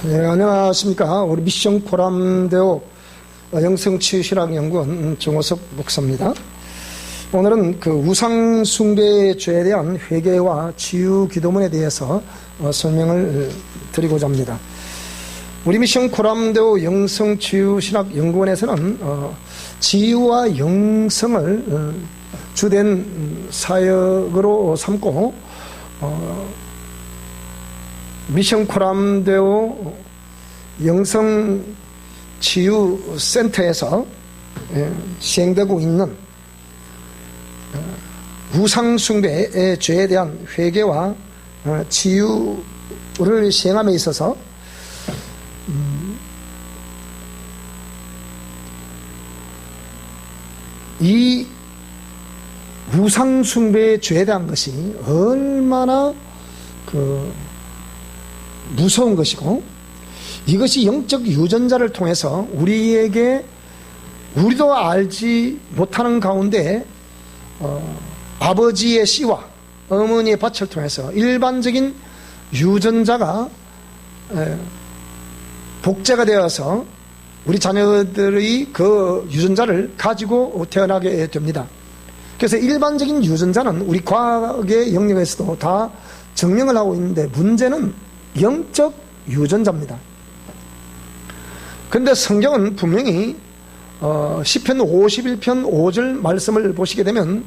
네, 안녕하십니까. 우리 미션 코람데오 영성치유신학연구원 정호석 목사입니다. 오늘은 그 우상숭배의 죄에 대한 회개와 치유 기도문에 대해서 설명을 드리고자 합니다. 우리 미션 코람데오 영성치유신학연구원에서는 치유와 영성을 주된 사역으로 삼고 미션 코람데오 영성치유센터에서 시행되고 있는 우상숭배의 죄에 대한 회개와 치유를 시행함에 있어서 이 우상숭배의 죄에 대한 것이 얼마나 무서운 것이고, 이것이 영적 유전자를 통해서 우리도 알지 못하는 가운데 아버지의 씨와 어머니의 밭을 통해서 일반적인 유전자가 복제가 되어서 우리 자녀들의 그 유전자를 가지고 태어나게 됩니다. 그래서 일반적인 유전자는 우리 과학의 영역에서도 다 증명을 하고 있는데, 문제는 영적 유전자입니다. 그런데 성경은 분명히 시편 51편 5절 말씀을 보시게 되면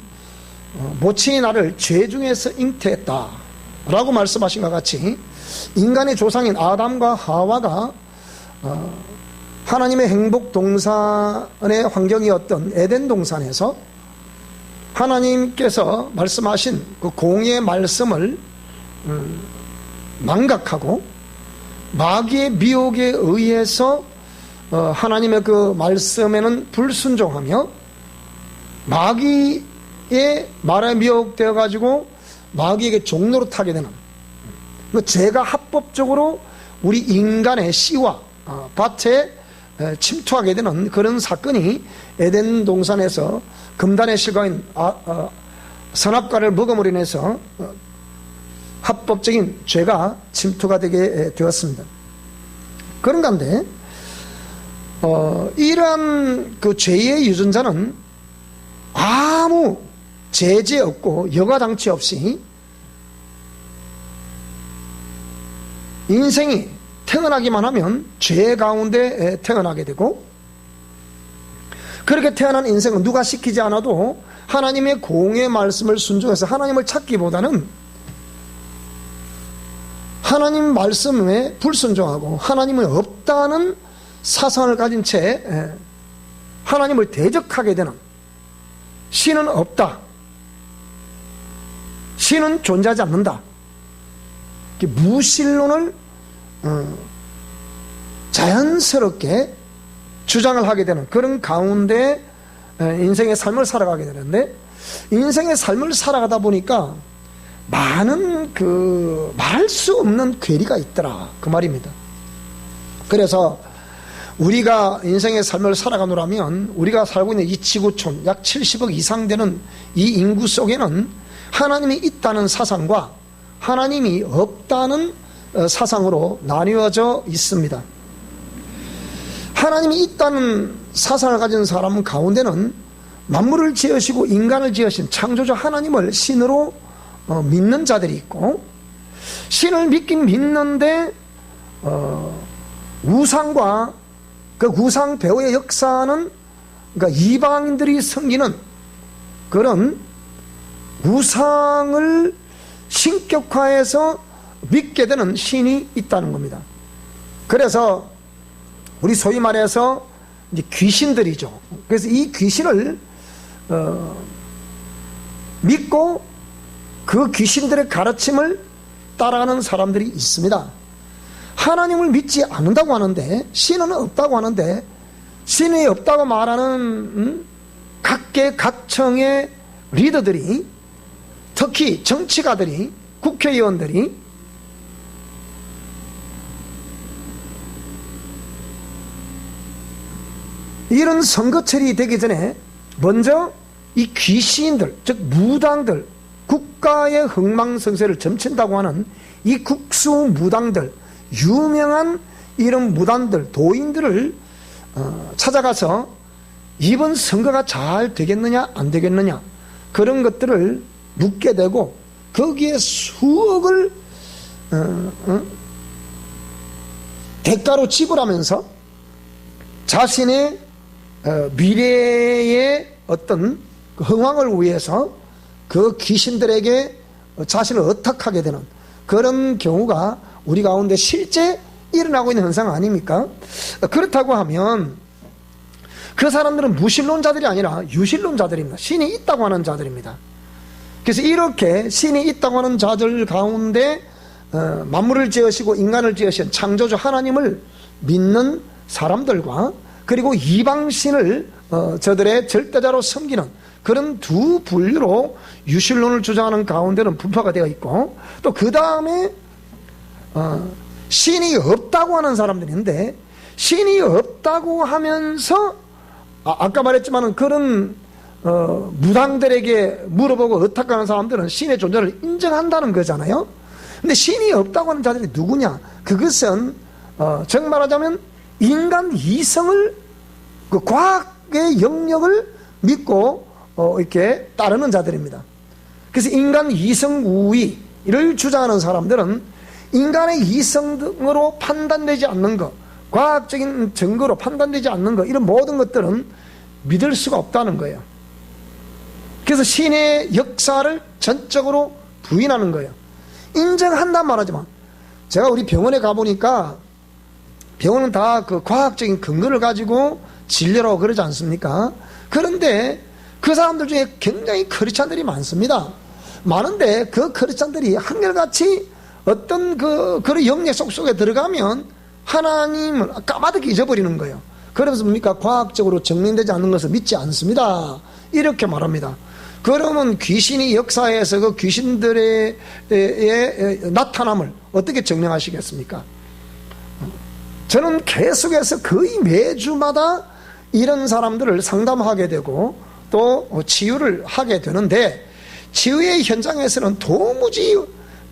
모친이 나를 죄 중에서 잉태했다 라고 말씀하신 것 같이, 인간의 조상인 아담과 하와가 하나님의 행복 동산의 환경이었던 에덴 동산에서 하나님께서 말씀하신 그 공의의 말씀을 망각하고 마귀의 미혹에 의해서 하나님의 그 말씀에는 불순종하며 마귀의 말에 미혹되어 가지고 마귀에게 종로로 타게 되는, 그 죄가 합법적으로 우리 인간의 씨와 밭에 침투하게 되는 그런 사건이 에덴 동산에서 금단의 실과인 선악과를 먹음으로 인해서 합법적인 죄가 침투가 되게 되었습니다. 그런가운데 이러한 그 죄의 유전자는 아무 제재 없고 여과장치 없이 인생이 태어나기만 하면 죄 가운데 태어나게 되고, 그렇게 태어난 인생은 누가 시키지 않아도 하나님의 공의 말씀을 순종해서 하나님을 찾기보다는 하나님 말씀에 불순종하고 하나님은 없다는 사상을 가진 채 하나님을 대적하게 되는, 신은 없다, 신은 존재하지 않는다, 무신론을 자연스럽게 주장을 하게 되는 그런 가운데 인생의 삶을 살아가게 되는데, 인생의 삶을 살아가다 보니까 많은 말할 수 없는 괴리가 있더라, 그 말입니다. 그래서 우리가 인생의 삶을 살아가노라면 우리가 살고 있는 이 지구촌 약 70억 이상 되는 이 인구 속에는 하나님이 있다는 사상과 하나님이 없다는 사상으로 나뉘어져 있습니다. 하나님이 있다는 사상을 가진 사람 가운데는 만물을 지으시고 인간을 지으신 창조주 하나님을 신으로 믿는 자들이 있고, 신을 믿긴 믿는데 우상과 그 우상 배후의 역사는, 그러니까 이방인들이 섬기는 그런 우상을 신격화해서 믿게 되는 신이 있다는 겁니다. 그래서 우리 소위 말해서 이제 귀신들이죠. 그래서 이 귀신을 믿고 그 귀신들의 가르침을 따라가는 사람들이 있습니다. 하나님을 믿지 않는다고 하는데, 신은 없다고 하는데, 신이 없다고 말하는 각계각층의 리더들이, 특히 정치가들이, 국회의원들이 이런 선거철이 되기 전에 먼저 이 귀신들, 즉 무당들, 국가의 흥망성쇠를 점친다고 하는 이 국수무당들, 유명한 이런 무단들, 도인들을 찾아가서 이번 선거가 잘 되겠느냐 안 되겠느냐 그런 것들을 묻게 되고 거기에 수억을 대가로 지불하면서 자신의 미래의 어떤 흥황을 위해서 그 귀신들에게 자신을 어탁하게 되는 그런 경우가 우리 가운데 실제 일어나고 있는 현상 아닙니까? 그렇다고 하면 그 사람들은 무신론자들이 아니라 유신론자들입니다. 신이 있다고 하는 자들입니다. 그래서 이렇게 신이 있다고 하는 자들 가운데 만물을 지으시고 인간을 지으신 창조주 하나님을 믿는 사람들과 그리고 이방신을 저들의 절대자로 섬기는 그런 두 분류로 유신론을 주장하는 가운데는 분파가 되어 있고, 또 그 다음에 신이 없다고 하는 사람들인데, 신이 없다고 하면서 아까 말했지만 그런 무당들에게 물어보고 어탁하는 사람들은 신의 존재를 인정한다는 거잖아요. 근데 신이 없다고 하는 자들이 누구냐? 그것은 정말하자면 인간 이성을, 그 과학의 영역을 믿고 이렇게 따르는 자들입니다. 그래서 인간 이성 우위를 주장하는 사람들은 인간의 이성으로 판단되지 않는 것, 과학적인 증거로 판단되지 않는 것, 이런 모든 것들은 믿을 수가 없다는 거예요. 그래서 신의 역사를 전적으로 부인하는 거예요. 인정한단 말하지만, 제가 우리 병원에 가보니까 병원은 다 그 과학적인 근거를 가지고 진료라고 그러지 않습니까? 그런데 그 사람들 중에 굉장히 크리스찬들이 많습니다. 많은데 그 크리스찬들이 한결같이 어떤 그런 영역 속에 들어가면 하나님을 까마득히 잊어버리는 거예요. 그래서 뭡니까? 과학적으로 증명되지 않는 것을 믿지 않습니다. 이렇게 말합니다. 그러면 귀신이 역사에서 그 귀신들의 나타남을 어떻게 증명하시겠습니까? 저는 계속해서 거의 매주마다 이런 사람들을 상담하게 되고 또 치유를 하게 되는데, 치유의 현장에서는 도무지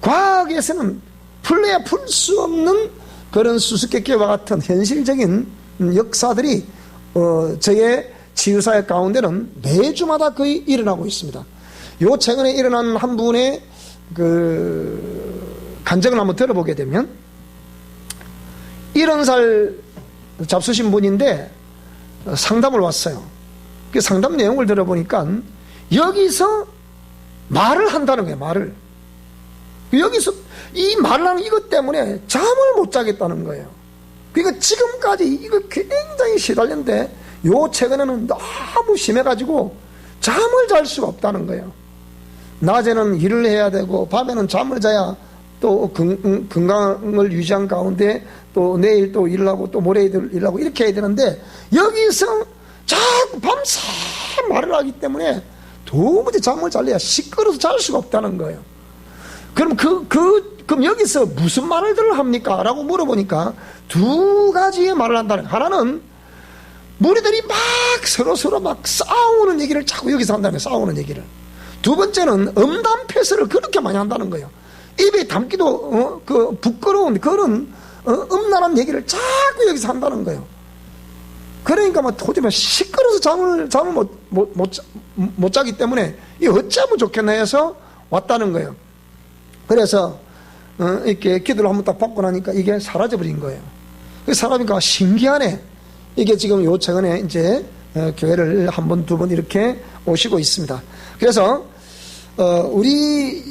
과학에서는 풀려야 풀 수 없는 그런 수수께끼와 같은 현실적인 역사들이 저의 치유사역 가운데는 매주마다 거의 일어나고 있습니다. 요 최근에 일어난 한 분의 그 간증을 한번 들어보게 되면, 70살 잡수신 분인데 상담을 왔어요. 그 상담 내용을 들어보니까 여기서 말을 한다는 거예요. 말을. 여기서 이 말을 하는 이것 때문에 잠을 못 자겠다는 거예요. 그러니까 지금까지 이거 굉장히 시달렸는데 요 최근에는 너무 심해가지고 잠을 잘 수가 없다는 거예요. 낮에는 일을 해야 되고 밤에는 잠을 자야 또 건강을 유지한 가운데 또 내일 또 일을 하고 또 모레 일을 하고 이렇게 해야 되는데, 여기서 자꾸 밤새 말을 하기 때문에 도무지 잠을 잘래야 시끄러워서 잘 수가 없다는 거예요. 그럼 그럼 여기서 무슨 말을 합니까? 라고 물어보니까 두 가지의 말을 한다는 거예요. 하나는 무리들이 막 서로 막 싸우는 얘기를 자꾸 여기서 한다는 거예요. 싸우는 얘기를. 두 번째는 음담패설을 그렇게 많이 한다는 거예요. 입에 담기도 부끄러운 그런 음란한 얘기를 자꾸 여기서 한다는 거예요. 그러니까 막 도저히 시끄러워서 잠을 못 자기 때문에 이 어찌하면 좋겠나 해서 왔다는 거예요. 그래서 이렇게 기도를 한번 딱 받고 나니까 이게 사라져버린 거예요. 사람이니까 신기하네. 이게 지금 요 최근에 이제 교회를 한 번, 두 번 이렇게 오시고 있습니다. 그래서 우리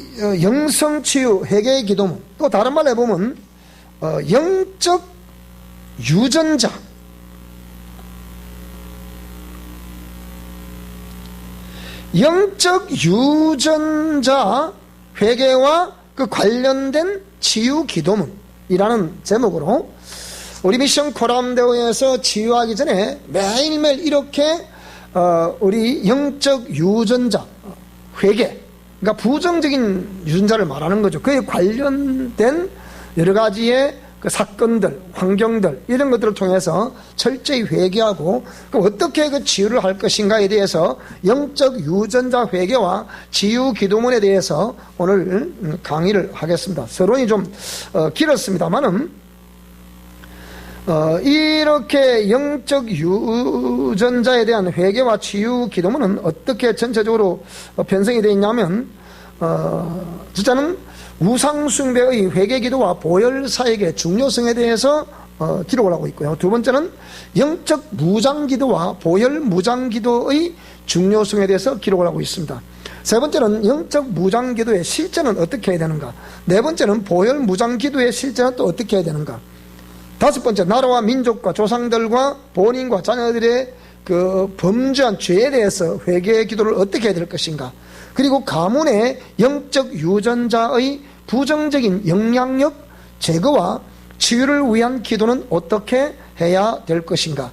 영성치유 회개의 기도문, 또 다른 말로 해보면 영적 유전자, 영적 유전자 회개와 그 관련된 치유 기도문이라는 제목으로 우리 미션 코람데오에서 치유하기 전에 매일매일 이렇게 우리 영적 유전자 회개, 그러니까 부정적인 유전자를 말하는 거죠. 그에 관련된 여러 가지의 그 사건들, 환경들, 이런 것들을 통해서 철저히 회개하고 어떻게 그 치유를 할 것인가에 대해서 영적 유전자 회개와 치유 기도문에 대해서 오늘 강의를 하겠습니다. 서론이 좀 길었습니다만은 이렇게 영적 유전자에 대한 회개와 치유 기도문은 어떻게 전체적으로 편성이 되어 있냐면, 첫째는 우상숭배의 회개 기도와 보혈 사역의 중요성에 대해서 기록을 하고 있고요. 두 번째는 영적 무장 기도와 보혈 무장 기도의 중요성에 대해서 기록을 하고 있습니다. 세 번째는 영적 무장 기도의 실제는 어떻게 해야 되는가. 네 번째는 보혈 무장 기도의 실제는 또 어떻게 해야 되는가. 다섯 번째, 나라와 민족과 조상들과 본인과 자녀들의 그 범죄한 죄에 대해서 회개 기도를 어떻게 해야 될 것인가. 그리고 가문의 영적 유전자의 부정적인 영향력 제거와 치유를 위한 기도는 어떻게 해야 될 것인가.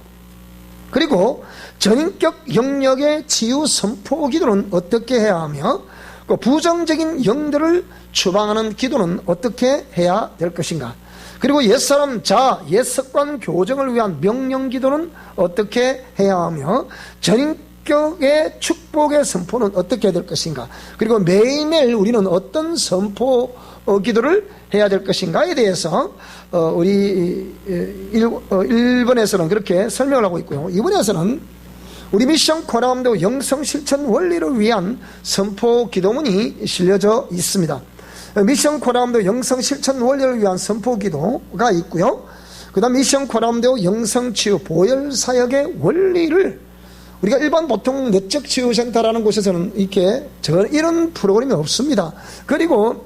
그리고 전인격 영역의 치유 선포 기도는 어떻게 해야 하며, 그 부정적인 영들을 추방하는 기도는 어떻게 해야 될 것인가. 그리고 옛사람 자아, 옛습관 교정을 위한 명령 기도는 어떻게 해야 하며, 전인격의 축복의 선포는 어떻게 해야 될 것인가. 그리고 매일매일 우리는 어떤 선포 기도를 해야 될 것인가에 대해서 우리 1번에서는 그렇게 설명을 하고 있고요. 2번에서는 우리 미션 코라함도 영성 실천 원리를 위한 선포 기도문이 실려져 있습니다. 미션 코라함도 영성 실천 원리를 위한 선포 기도가 있고요. 그 다음 미션 코라함도 영성 치유 보혈 사역의 원리를, 우리가 일반 보통 내적 치유센터라는 곳에서는 이렇게 이런 프로그램이 없습니다. 그리고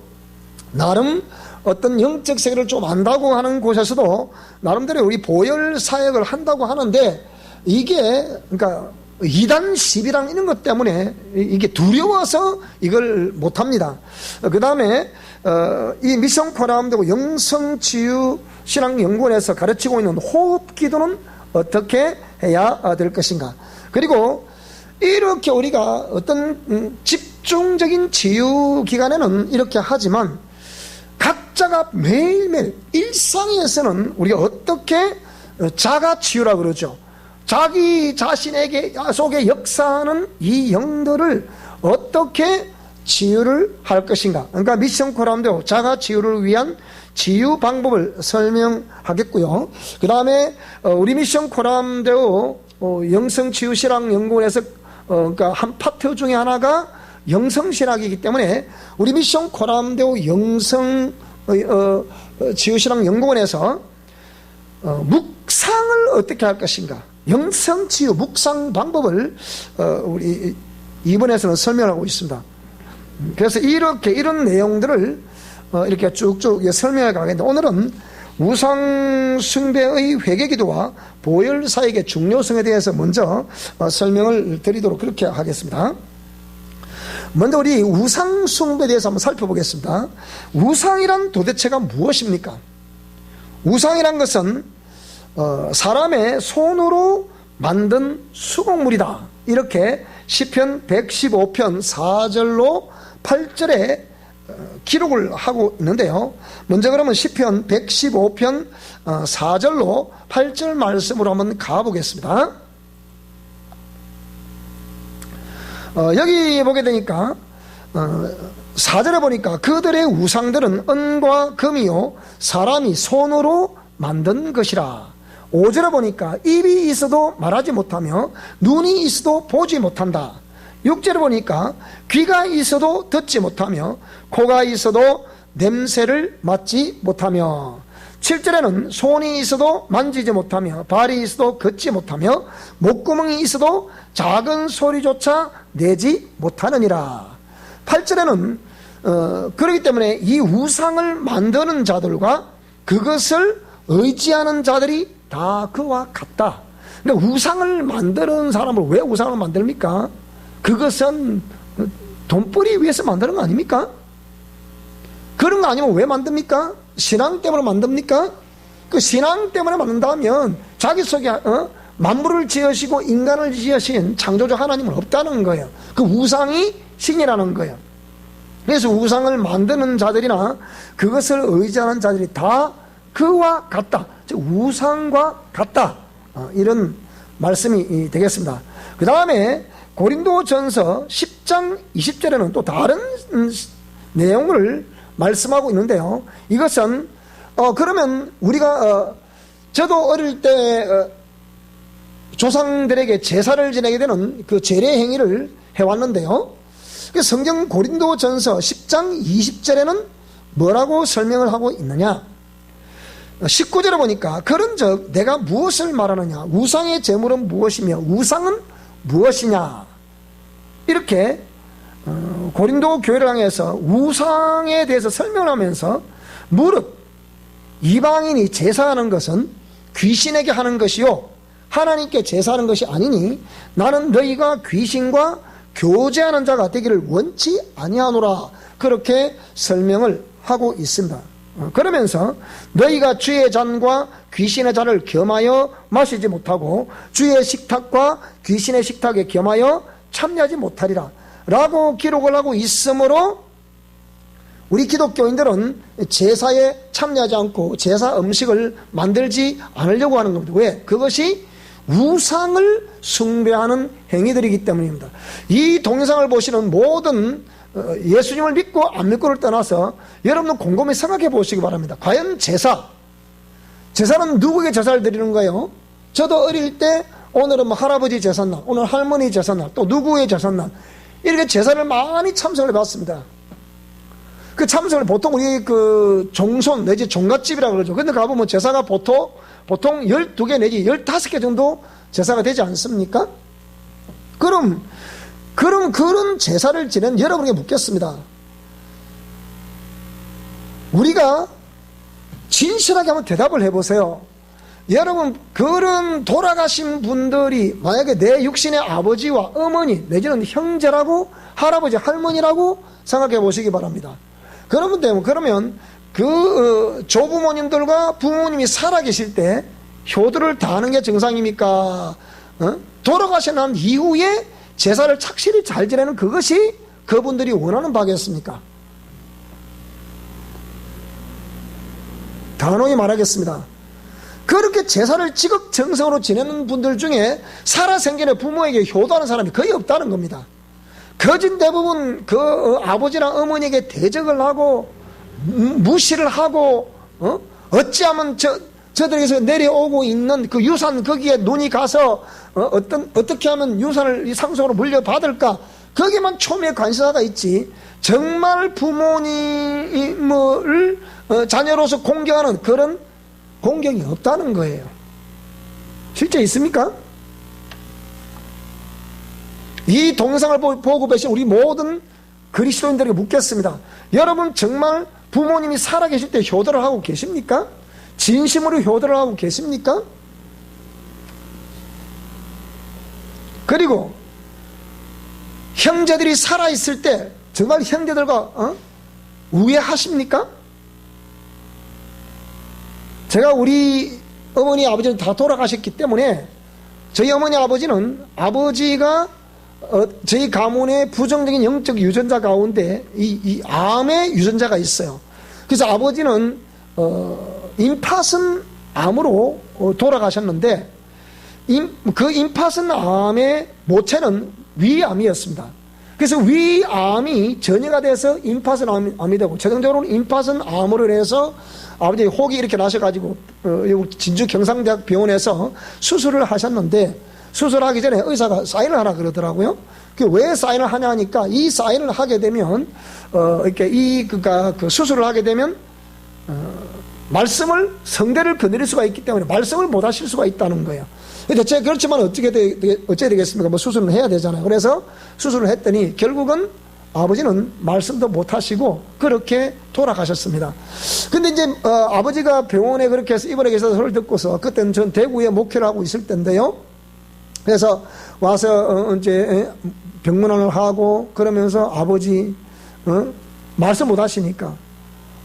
나름 어떤 영적 세계를 좀 안다고 하는 곳에서도 나름대로 우리 보혈 사역을 한다고 하는데, 이게 그러니까 이단 시비랑 이런 것 때문에 이게 두려워서 이걸 못합니다. 그 다음에 이 미션 코라함되고 영성치유 신앙연구원에서 가르치고 있는 호흡 기도는 어떻게 해야 될 것인가. 그리고 이렇게 우리가 어떤 집중적인 치유 기간에는 이렇게 하지만, 각자가 매일매일 일상에서는 우리가 어떻게 자가치유라 그러죠. 자기 자신에게 속에 역사하는 이 영들을 어떻게 치유를 할 것인가. 그러니까 미션 코라함도 자가치유를 위한 치유 방법을 설명하겠고요. 그 다음에 우리 미션 코라함도 영성치유신학연구원에서 그러니까 한 파트 중에 하나가 영성신학이기 때문에 우리 미션 코라함도 영성 치유신학연구원에서 묵상을 어떻게 할 것인가, 영성치유 묵상 방법을 우리 2번에서는 설명하고 있습니다. 그래서 이런 내용들을 이렇게 쭉쭉 설명해 가겠는데, 오늘은 우상숭배의 회개기도와 보혈사역의 중요성에 대해서 먼저 설명을 드리도록 그렇게 하겠습니다. 먼저 우리 우상숭배에 대해서 한번 살펴보겠습니다. 우상이란 도대체가 무엇입니까? 우상이란 것은 사람의 손으로 만든 수공물이다, 이렇게 시편 115편 4절로 8절에 기록을 하고 있는데요. 먼저 그러면 시편 115편 4절로 8절 말씀으로 한번 가보겠습니다. 여기 보게 되니까 4절에 보니까 그들의 우상들은 은과 금이요 사람이 손으로 만든 것이라. 5절에 보니까 입이 있어도 말하지 못하며 눈이 있어도 보지 못한다. 6절에 보니까 귀가 있어도 듣지 못하며 코가 있어도 냄새를 맡지 못하며, 7절에는 손이 있어도 만지지 못하며 발이 있어도 걷지 못하며 목구멍이 있어도 작은 소리조차 내지 못하느니라. 8절에는 그렇기 때문에 이 우상을 만드는 자들과 그것을 의지하는 자들이 다 그와 같다. 근데 우상을 만드는 사람을 왜 우상을 만듭니까? 그것은 돈벌이 위해서 만드는 거 아닙니까? 그런 거 아니면 왜 만듭니까? 신앙 때문에 만듭니까? 그 신앙 때문에 만든다면 자기 속에 만물을 지으시고 인간을 지으신 창조주 하나님은 없다는 거예요. 그 우상이 신이라는 거예요. 그래서 우상을 만드는 자들이나 그것을 의지하는 자들이 다 그와 같다, 즉 우상과 같다, 이런 말씀이 되겠습니다. 그 다음에 고린도전서 10장 20절에는 또 다른 내용을 말씀하고 있는데요. 이것은 그러면 우리가 저도 어릴 때 조상들에게 제사를 지내게 되는 그 제례 행위를 해왔는데요. 성경 고린도전서 10장 20절에는 뭐라고 설명을 하고 있느냐? 19절에 보니까 그런즉 내가 무엇을 말하느냐? 우상의 제물은 무엇이며 우상은 무엇이냐? 이렇게 고린도 교회를 향해서 우상에 대해서 설명하면서 무릇 이방인이 제사하는 것은 귀신에게 하는 것이요 하나님께 제사하는 것이 아니니 나는 너희가 귀신과 교제하는 자가 되기를 원치 아니하노라. 그렇게 설명을 하고 있습니다. 그러면서 너희가 주의 잔과 귀신의 잔을 겸하여 마시지 못하고 주의 식탁과 귀신의 식탁에 겸하여 참여하지 못하리라 라고 기록을 하고 있으므로 우리 기독교인들은 제사에 참여하지 않고 제사 음식을 만들지 않으려고 하는 겁니다. 왜? 그것이 우상을 숭배하는 행위들이기 때문입니다. 이 동영상을 보시는 모든 예수님을 믿고 안 믿고를 떠나서 여러분은 곰곰이 생각해 보시기 바랍니다. 과연 제사는 누구에게 제사를 드리는 거예요? 저도 어릴 때 오늘은 뭐 할아버지 제삿날, 오늘 할머니 제삿날, 또 누구의 제삿날 이렇게 제사를 많이 참석을 해봤습니다. 그 참석을 보통 우리 그 종손 내지 종갓집이라고 그러죠. 근데 가보면 제사가 보통 12개 내지 15개 정도 제사가 되지 않습니까? 그럼 그런 제사를 지낸 여러분에게 묻겠습니다. 우리가 진실하게 한번 대답을 해보세요. 여러분, 그런 돌아가신 분들이 만약에 내 육신의 아버지와 어머니 내지는 형제라고 할아버지 할머니라고 생각해 보시기 바랍니다. 그러면 그 조부모님들과 부모님이 살아계실 때 효도를 다하는 게 정상입니까? 돌아가신 난 이후에 제사를 착실히 잘 지내는 그것이 그분들이 원하는 바겠습니까? 단호히 말하겠습니다. 그렇게 제사를 지극정성으로 지내는 분들 중에 살아생전에 부모에게 효도하는 사람이 거의 없다는 겁니다. 거진 대부분 그 아버지나 어머니에게 대적을 하고 무시를 하고 어찌하면 저들에게서 내려오고 있는 그 유산 거기에 눈이 가서 어떻게 하면 유산을 상속으로 물려받을까 거기만 초미의 관심사가 있지 정말 부모님을 자녀로서 공경하는 그런 공경이 없다는 거예요. 실제 있습니까? 이 동영상을 보고 계신 우리 모든 그리스도인들에게 묻겠습니다. 여러분 정말 부모님이 살아계실 때 효도를 하고 계십니까? 진심으로 효도를 하고 계십니까? 그리고 형제들이 살아있을 때 정말 형제들과 우애하십니까? 제가 우리 어머니 아버지는 다 돌아가셨기 때문에 저희 어머니 아버지는 아버지가 저희 가문의 부정적인 영적 유전자 가운데 이 암의 유전자가 있어요. 그래서 아버지는 임파선 암으로 돌아가셨는데 그 임파선 암의 모체는 위암이었습니다. 그래서 위암이 전이가 돼서 임파선 암이 되고 최종적으로는 임파선 암으로 해서 아버지 혹이 이렇게 나셔가지고 진주 경상대학 병원에서 수술을 하셨는데 수술하기 전에 의사가 사인을 하라 그러더라고요. 왜 사인을 하냐 하니까 이 사인을 하게 되면 이렇게 그 수술을 하게 되면 말씀을 성대를 거느릴 수가 있기 때문에 말씀을 못 하실 수가 있다는 거예요. 대체 그렇지만 어찌해야 되겠습니까? 뭐 수술을 해야 되잖아요. 그래서 수술을 했더니 결국은 아버지는 말씀도 못 하시고 그렇게 돌아가셨습니다. 근데 이제 아버지가 병원에 그렇게 해서 입원해 계셔서 소리를 듣고서 그때는 전 대구에 목회를 하고 있을 때인데요. 그래서 와서 이제 병문안을 하고 그러면서 아버지 말씀 못 하시니까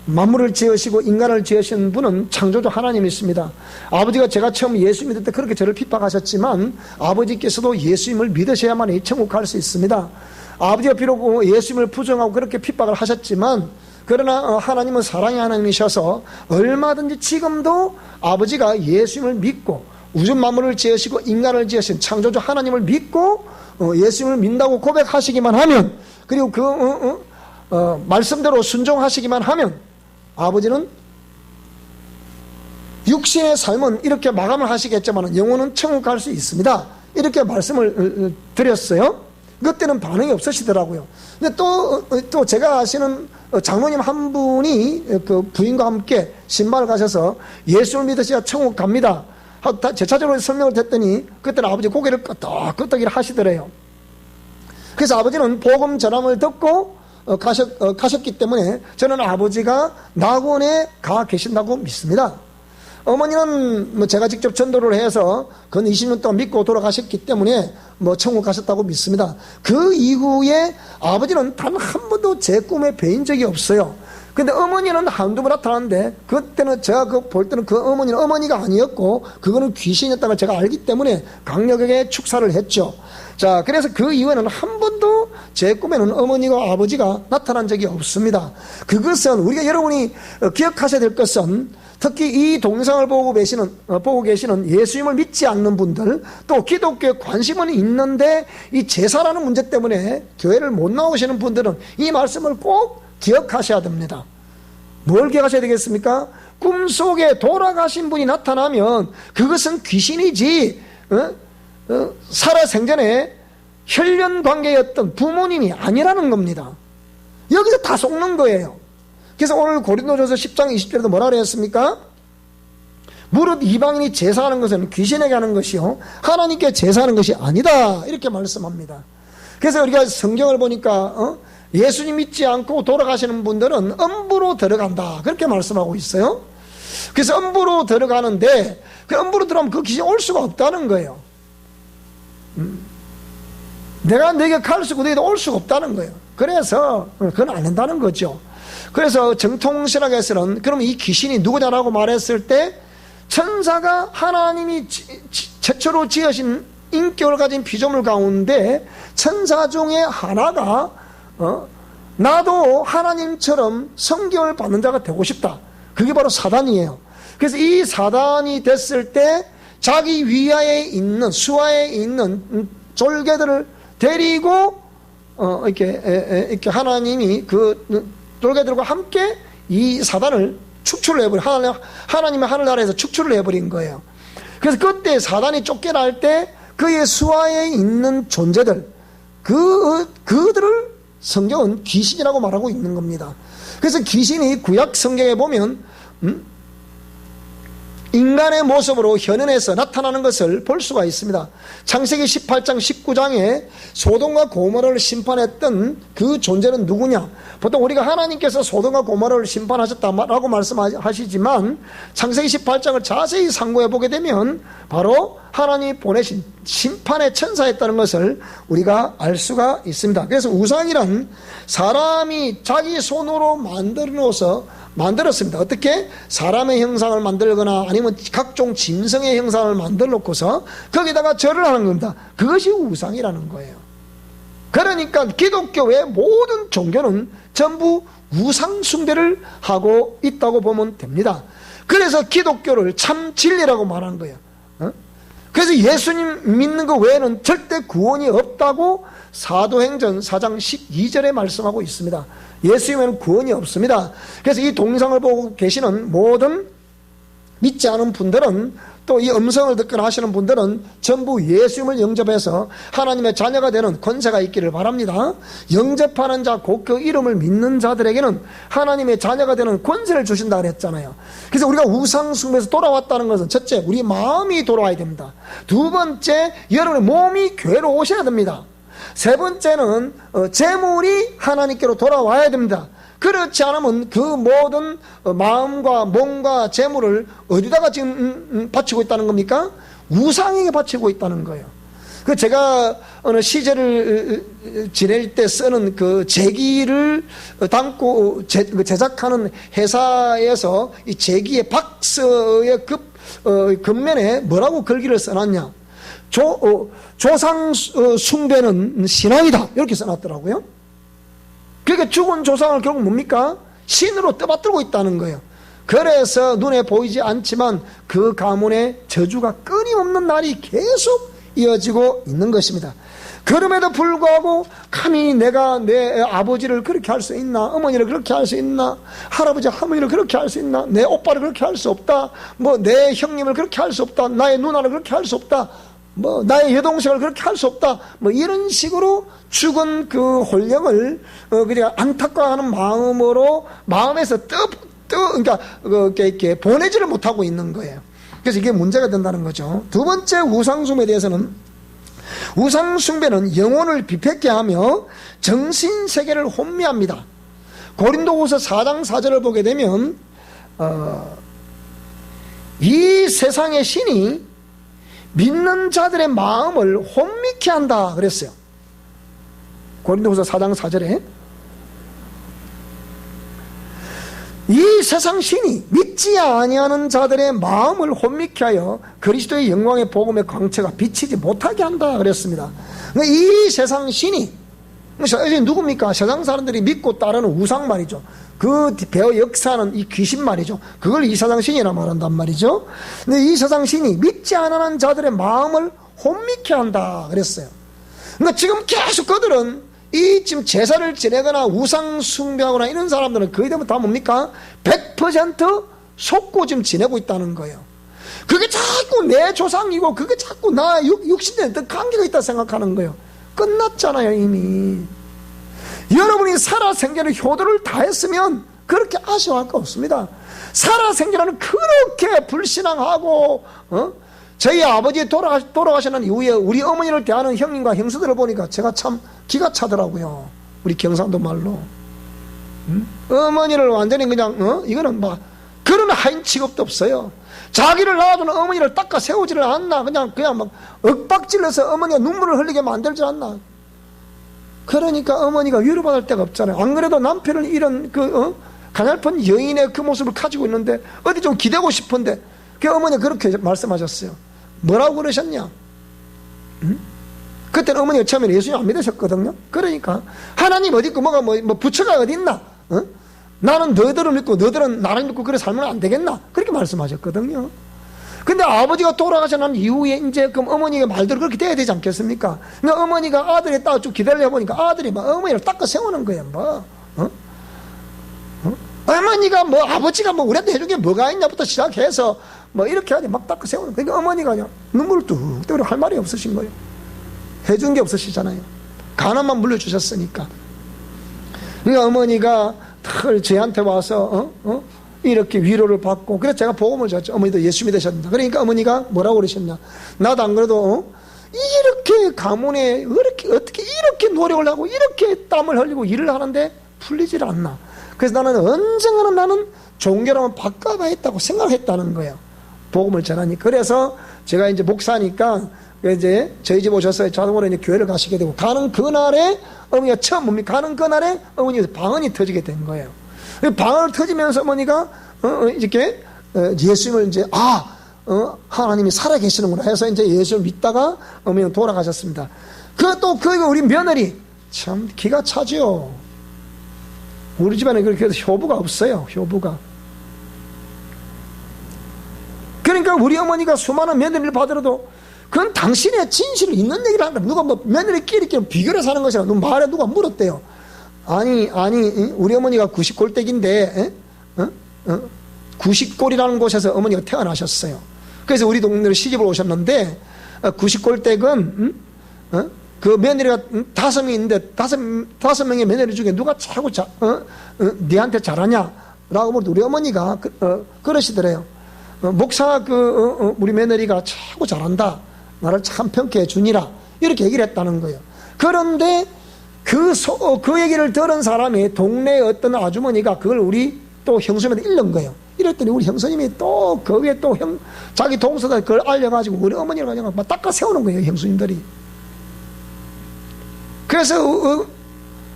만물을 지으시고 인간을 지으신 분은 창조주 하나님이십니다. 아버지가 제가 처음 예수 믿을 때 그렇게 저를 핍박하셨지만 아버지께서도 예수님을 믿으셔야만 이 천국 갈 수 있습니다. 아버지가 비록 예수님을 부정하고 그렇게 핍박을 하셨지만 그러나 하나님은 사랑의 하나님이셔서 얼마든지 지금도 아버지가 예수님을 믿고 우주 만물을 지으시고 인간을 지으신 창조주 하나님을 믿고 예수님을 믿는다고 고백하시기만 하면 그리고 그 말씀대로 순종하시기만 하면 아버지는 육신의 삶은 이렇게 마감을 하시겠지만 영혼은 천국 갈 수 있습니다. 이렇게 말씀을 드렸어요. 그때는 반응이 없으시더라고요. 근데 또 제가 아시는 장로님 한 분이 그 부인과 함께 신발 가셔서 예수를 믿으셔야 천국 갑니다. 제 차례로 설명을 했더니 그때는 아버지 고개를 끄덕끄덕 하시더래요. 그래서 아버지는 복음 전함을 듣고 가셨기 때문에 저는 아버지가 낙원에 가 계신다고 믿습니다. 어머니는 제가 직접 전도를 해서 근 20년 동안 믿고 돌아가셨기 때문에 천국 가셨다고 믿습니다. 그 이후에 아버지는 단 한 번도 제 꿈에 뵈인 적이 없어요. 근데 어머니는 한두 번 나타났는데 그때는 제가 볼 때는 그 어머니는 어머니가 아니었고 그거는 귀신이었다는 걸 제가 알기 때문에 강력하게 축사를 했죠. 자, 그래서 그 이후에는 한 번도 제 꿈에는 어머니와 아버지가 나타난 적이 없습니다. 그것은 우리가 여러분이 기억하셔야 될 것은 특히 이 동영상을 보고 계시는 예수님을 믿지 않는 분들, 또 기독교에 관심은 있는데 이 제사라는 문제 때문에 교회를 못 나오시는 분들은 이 말씀을 꼭 기억하셔야 됩니다. 뭘 기억하셔야 되겠습니까? 꿈속에 돌아가신 분이 나타나면 그것은 귀신이지 살아생전에 혈연관계였던 부모님이 아니라는 겁니다. 여기서 다 속는 거예요. 그래서 오늘 고린도전서 10장 20절에도 뭐라 그랬습니까? 무릇 이방인이 제사하는 것은 귀신에게 하는 것이요 하나님께 제사하는 것이 아니다, 이렇게 말씀합니다. 그래서 우리가 성경을 보니까 예수님 믿지 않고 돌아가시는 분들은 음부로 들어간다, 그렇게 말씀하고 있어요. 그래서 음부로 들어가는데 그 음부로 들어가면 그 귀신이 올 수가 없다는 거예요. 내가 너에게 갈 수고 너에게 올 수가 없다는 거예요. 그래서 그건 안 된다는 거죠. 그래서 정통신학에서는 그럼 이 귀신이 누구냐라고 말했을 때 천사가 하나님이 최초로 지으신 인격을 가진 피조물 가운데 천사 중에 하나가 나도 하나님처럼 성경을 받는 자가 되고 싶다. 그게 바로 사단이에요. 그래서 이 사단이 됐을 때 자기 위하에 있는 수하에 있는 졸개들을 데리고 이렇게 하나님이 그 졸개들과 함께 이 사단을 축출을 해버린 하나님의 하늘나라에서 축출을 해버린 거예요. 그래서 그때 사단이 쫓겨날 때 그의 수하에 있는 존재들 그들을 성경은 귀신이라고 말하고 있는 겁니다. 그래서 귀신이 구약 성경에 보면 인간의 모습으로 현현해서 나타나는 것을 볼 수가 있습니다. 창세기 18장 19장에 소돔과 고모라를 심판했던 그 존재는 누구냐? 보통 우리가 하나님께서 소돔과 고모라를 심판하셨다라고 말씀하시지만 창세기 18장을 자세히 상고해 보게 되면 바로 하나님이 보내신 심판의 천사였다는 것을 우리가 알 수가 있습니다. 그래서 우상이란 사람이 자기 손으로 만들었습니다. 어떻게? 사람의 형상을 만들거나 아니면 각종 짐승의 형상을 만들어 놓고서 거기다가 절을 하는 겁니다. 그것이 우상이라는 거예요. 그러니까 기독교의 모든 종교는 전부 우상 숭배를 하고 있다고 보면 됩니다. 그래서 기독교를 참 진리라고 말하는 거예요. 그래서 예수님 믿는 것 외에는 절대 구원이 없다고 사도행전 4장 12절에 말씀하고 있습니다. 예수님에는 구원이 없습니다. 그래서 이 동영상을 보고 계시는 모든 믿지 않은 분들은 또 이 음성을 듣거나 하시는 분들은 전부 예수님을 영접해서 하나님의 자녀가 되는 권세가 있기를 바랍니다. 영접하는 자, 곧 그 이름을 믿는 자들에게는 하나님의 자녀가 되는 권세를 주신다 그랬잖아요. 그래서 우리가 우상 숭배에서 돌아왔다는 것은 첫째, 우리 마음이 돌아와야 됩니다. 두 번째, 여러분의 몸이 교회로 오셔야 됩니다. 세 번째는 재물이 하나님께로 돌아와야 됩니다. 그렇지 않으면 그 모든 마음과 몸과 재물을 어디다가 지금 바치고 있다는 겁니까? 우상에게 바치고 있다는 거예요. 그 제가 어느 시제를 지낼 때 쓰는 그 제기를 담고 제작하는 회사에서 이 제기의 박스의 겉면에 뭐라고 글귀를 써놨냐? 조상 숭배는 신앙이다, 이렇게 써놨더라고요. 그러니까 죽은 조상을 결국 뭡니까? 신으로 떠받들고 있다는 거예요. 그래서 눈에 보이지 않지만 그 가문의 저주가 끊임없는 날이 계속 이어지고 있는 것입니다. 그럼에도 불구하고 감히 내가 내 아버지를 그렇게 할 수 있나, 어머니를 그렇게 할 수 있나, 할아버지 할머니를 그렇게 할 수 있나, 내 오빠를 그렇게 할 수 없다, 뭐 내 형님을 그렇게 할 수 없다, 나의 누나를 그렇게 할 수 없다, 뭐 나의 여동생을 그렇게 할 수 없다, 뭐 이런 식으로 죽은 그 혼령을 그냥 안타까워하는 마음으로 마음에서 그러니까 이렇게 보내지를 못하고 있는 거예요. 그래서 이게 문제가 된다는 거죠. 두 번째 우상숭배에 대해서는, 우상숭배는 영혼을 비패게 하며 정신세계를 혼미합니다. 고린도후서 4장 4절을 보게 되면 이 세상의 신이 믿는 자들의 마음을 혼미케 한다 그랬어요. 고린도후서 4장 4절에 이 세상 신이 믿지 아니하는 자들의 마음을 혼미케 하여 그리스도의 영광의 복음의 광채가 비치지 못하게 한다 그랬습니다. 이 세상 신이 누굽니까? 세상 사람들이 믿고 따르는 우상 말이죠. 그 배어 역사하는 이 귀신 말이죠. 그걸 이 세상 신이라 말한단 말이죠. 근데 이 세상 신이 믿지 않는 자들의 마음을 혼미케 한다 그랬어요. 그러니까 지금 계속 그들은 이 지금 제사를 지내거나 우상 숭배하거나 이런 사람들은 거의 대부분 다 뭡니까? 100% 속고 지금 지내고 있다는 거예요. 그게 자꾸 내 조상이고 그게 자꾸 나 육신에 어떤 관계가 있다 생각하는 거예요. 끝났잖아요 이미. 여러분이 살아생전에 효도를 다했으면 그렇게 아쉬워할 거 없습니다. 살아생전에는 그렇게 불신앙하고 저희 아버지 돌아가시는 이후에 우리 어머니를 대하는 형님과 형수들을 보니까 제가 참 기가 차더라고요. 우리 경상도 말로. 어머니를 완전히 그냥 이거는 막 그런 하인 취급도 없어요. 자기를 낳아주는 어머니를 닦아 세우지를 않나. 그냥 막 윽박질러서 어머니가 눈물을 흘리게 만들지 않나. 그러니까 어머니가 위로받을 데가 없잖아요. 안 그래도 남편을 이런 가냘픈 여인의 그 모습을 가지고 있는데 어디 좀 기대고 싶은데 그 어머니가 그렇게 말씀하셨어요. 뭐라고 그러셨냐? 그때는 어머니가 처음에 예수님 안 믿으셨거든요. 그러니까 하나님 어디 있고 뭐가 뭐 부처가 어디 있나? 나는 너희들을 믿고 너희들은 나를 믿고 그래 살면 안 되겠나? 그렇게 말씀하셨거든요. 근데 아버지가 돌아가신 난 이후에 이제 그럼 어머니가 말대로 그렇게 돼야 되지 않겠습니까? 근데 어머니가 아들이 딱 쭉 기다려 보니까 아들이 막 어머니를 닦아 세우는 거예요. 뭐 어머니가 뭐 아버지가 뭐 우리한테 해준 게 뭐가 있냐부터 시작해서 뭐 이렇게 하지 막 닦아 세우는 거예요. 그러니까 어머니가 그냥 눈물을 뚝 떼고 할 말이 없으신 거예요. 해준 게 없으시잖아요. 가난만 물려주셨으니까. 그러니까 어머니가 저희한테 와서 이렇게 위로를 받고, 그래서 제가 복음을 줬죠. 어머니도 예수 믿으셨다. 그러니까 어머니가 뭐라고 그러셨냐? 나도 안 그래도 이렇게 가문에 어떻게 이렇게 노력을 하고 이렇게 땀을 흘리고 일을 하는데 풀리질 않나. 그래서 나는 언젠가는 나는 종교라면 바꿔봐야겠다고 생각했다는 거예요. 복음을 전하니. 그래서 제가 이제 목사니까 이제 저희 집 오셔서 자동으로 이제 교회를 가시게 되고, 가는 그날에 어머니가 처음 뭡니까? 가는 그날에 어머니가 방언이 터지게 된 거예요. 방언을 터지면서 어머니가 이렇게 예수님을 이제 하나님이 살아계시는구나 해서 이제 예수를 믿다가 어머니는 돌아가셨습니다. 또 우리 며느리 참 기가 차죠. 우리 집안에 그렇게 해서 효부가 없어요. 효부가. 그러니까 우리 어머니가 수많은 며느리를 받으러도 그건 당신의 진실을 있는 얘기를 한다. 누가 뭐 며느리끼리 비교를 사는 것이라 말에 누가 물었대요. 아니 우리 어머니가 90골댁인데 90골이라는 곳에서 어머니가 태어나셨어요. 그래서 우리 동네로 시집을 오셨는데 90골댁은 그 며느리가 5명이 있는데 5명의 며느리 중에 누가 최고 니한테 잘하냐라고 물어도 우리 어머니가 그러시더래요. 목사 우리 며느리가 최고 잘한다. 나를 참 평가해 주니라. 이렇게 얘기를 했다는 거예요. 그런데 그 얘기를 들은 사람이 동네의 어떤 아주머니가 그걸 우리 또 형수님한테 일른 거예요. 이랬더니 우리 형수님이 또 그 위에 또 자기 동서들 그걸 알려가지고 우리 어머니를 가지고 막 닦아 세우는 거예요. 형수님들이. 그래서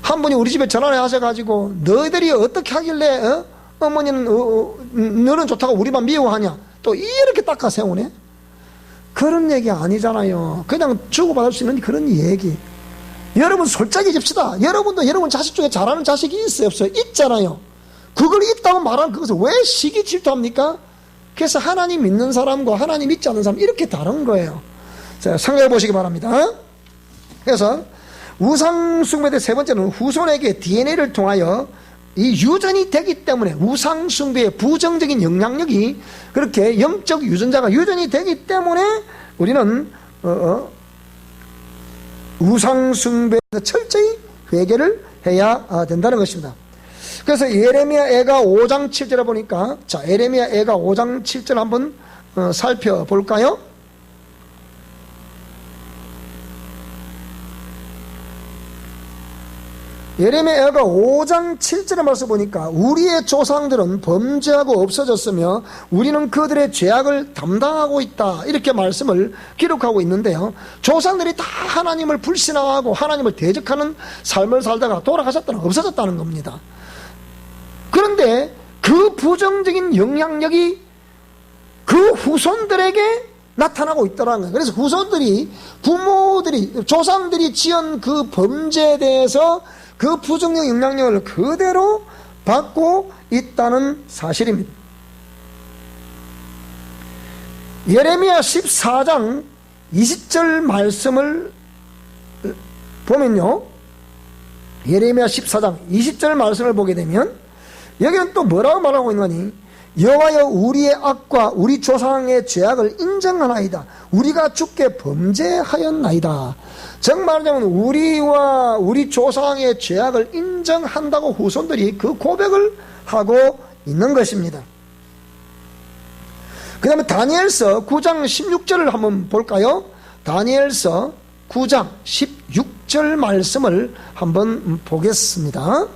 한 분이 우리 집에 전화를 하셔가지고 너희들이 어떻게 하길래 어머니는 너는 좋다고 우리만 미워하냐. 또 이렇게 닦아 세우네. 그런 얘기 아니잖아요. 그냥 주고받을 수 있는 그런 얘기. 여러분 솔직해집시다. 여러분도 여러분 자식 중에 잘하는 자식이 있어요 없어요? 있잖아요. 그걸 있다고 말하는 그것을 왜 시기 질투합니까? 그래서 하나님 믿는 사람과 하나님 믿지 않는 사람 이렇게 다른 거예요. 자, 생각해 보시기 바랍니다. 그래서 우상숭배의 세 번째는 후손에게 DNA를 통하여 이 유전이 되기 때문에 우상숭배의 부정적인 영향력이 그렇게 영적 유전자가 유전이 되기 때문에 우리는 우상숭배에서 철저히 회개를 해야 된다는 것입니다. 그래서 예레미야 애가 5장 7절에 보니까, 자, 예레미야 애가 5장 7절 한번 살펴볼까요? 예레미야 애가 5장 7절의 말씀 보니까 우리의 조상들은 범죄하고 없어졌으며 우리는 그들의 죄악을 담당하고 있다, 이렇게 말씀을 기록하고 있는데요, 조상들이 다 하나님을 불신하고 하나님을 대적하는 삶을 살다가 돌아가셨다는, 없어졌다는 겁니다. 그런데 그 부정적인 영향력이 그 후손들에게 나타나고 있더라는 거예요. 그래서 후손들이, 부모들이, 조상들이 지은 그 범죄에 대해서 그 부정적 영향력을 그대로 받고 있다는 사실입니다. 예레미야 14장 20절 말씀을 보면요, 예레미야 14장 20절 말씀을 보게 되면 여기는 또 뭐라고 말하고 있느니, 여호와여 우리의 악과 우리 조상의 죄악을 인정하나이다. 우리가 주께 범죄하였나이다. 즉 말하자면 우리와 우리 조상의 죄악을 인정한다고 후손들이 그 고백을 하고 있는 것입니다. 그 다음에 다니엘서 9장 16절을 한번 볼까요? 다니엘서 9장 16절 말씀을 한번 보겠습니다.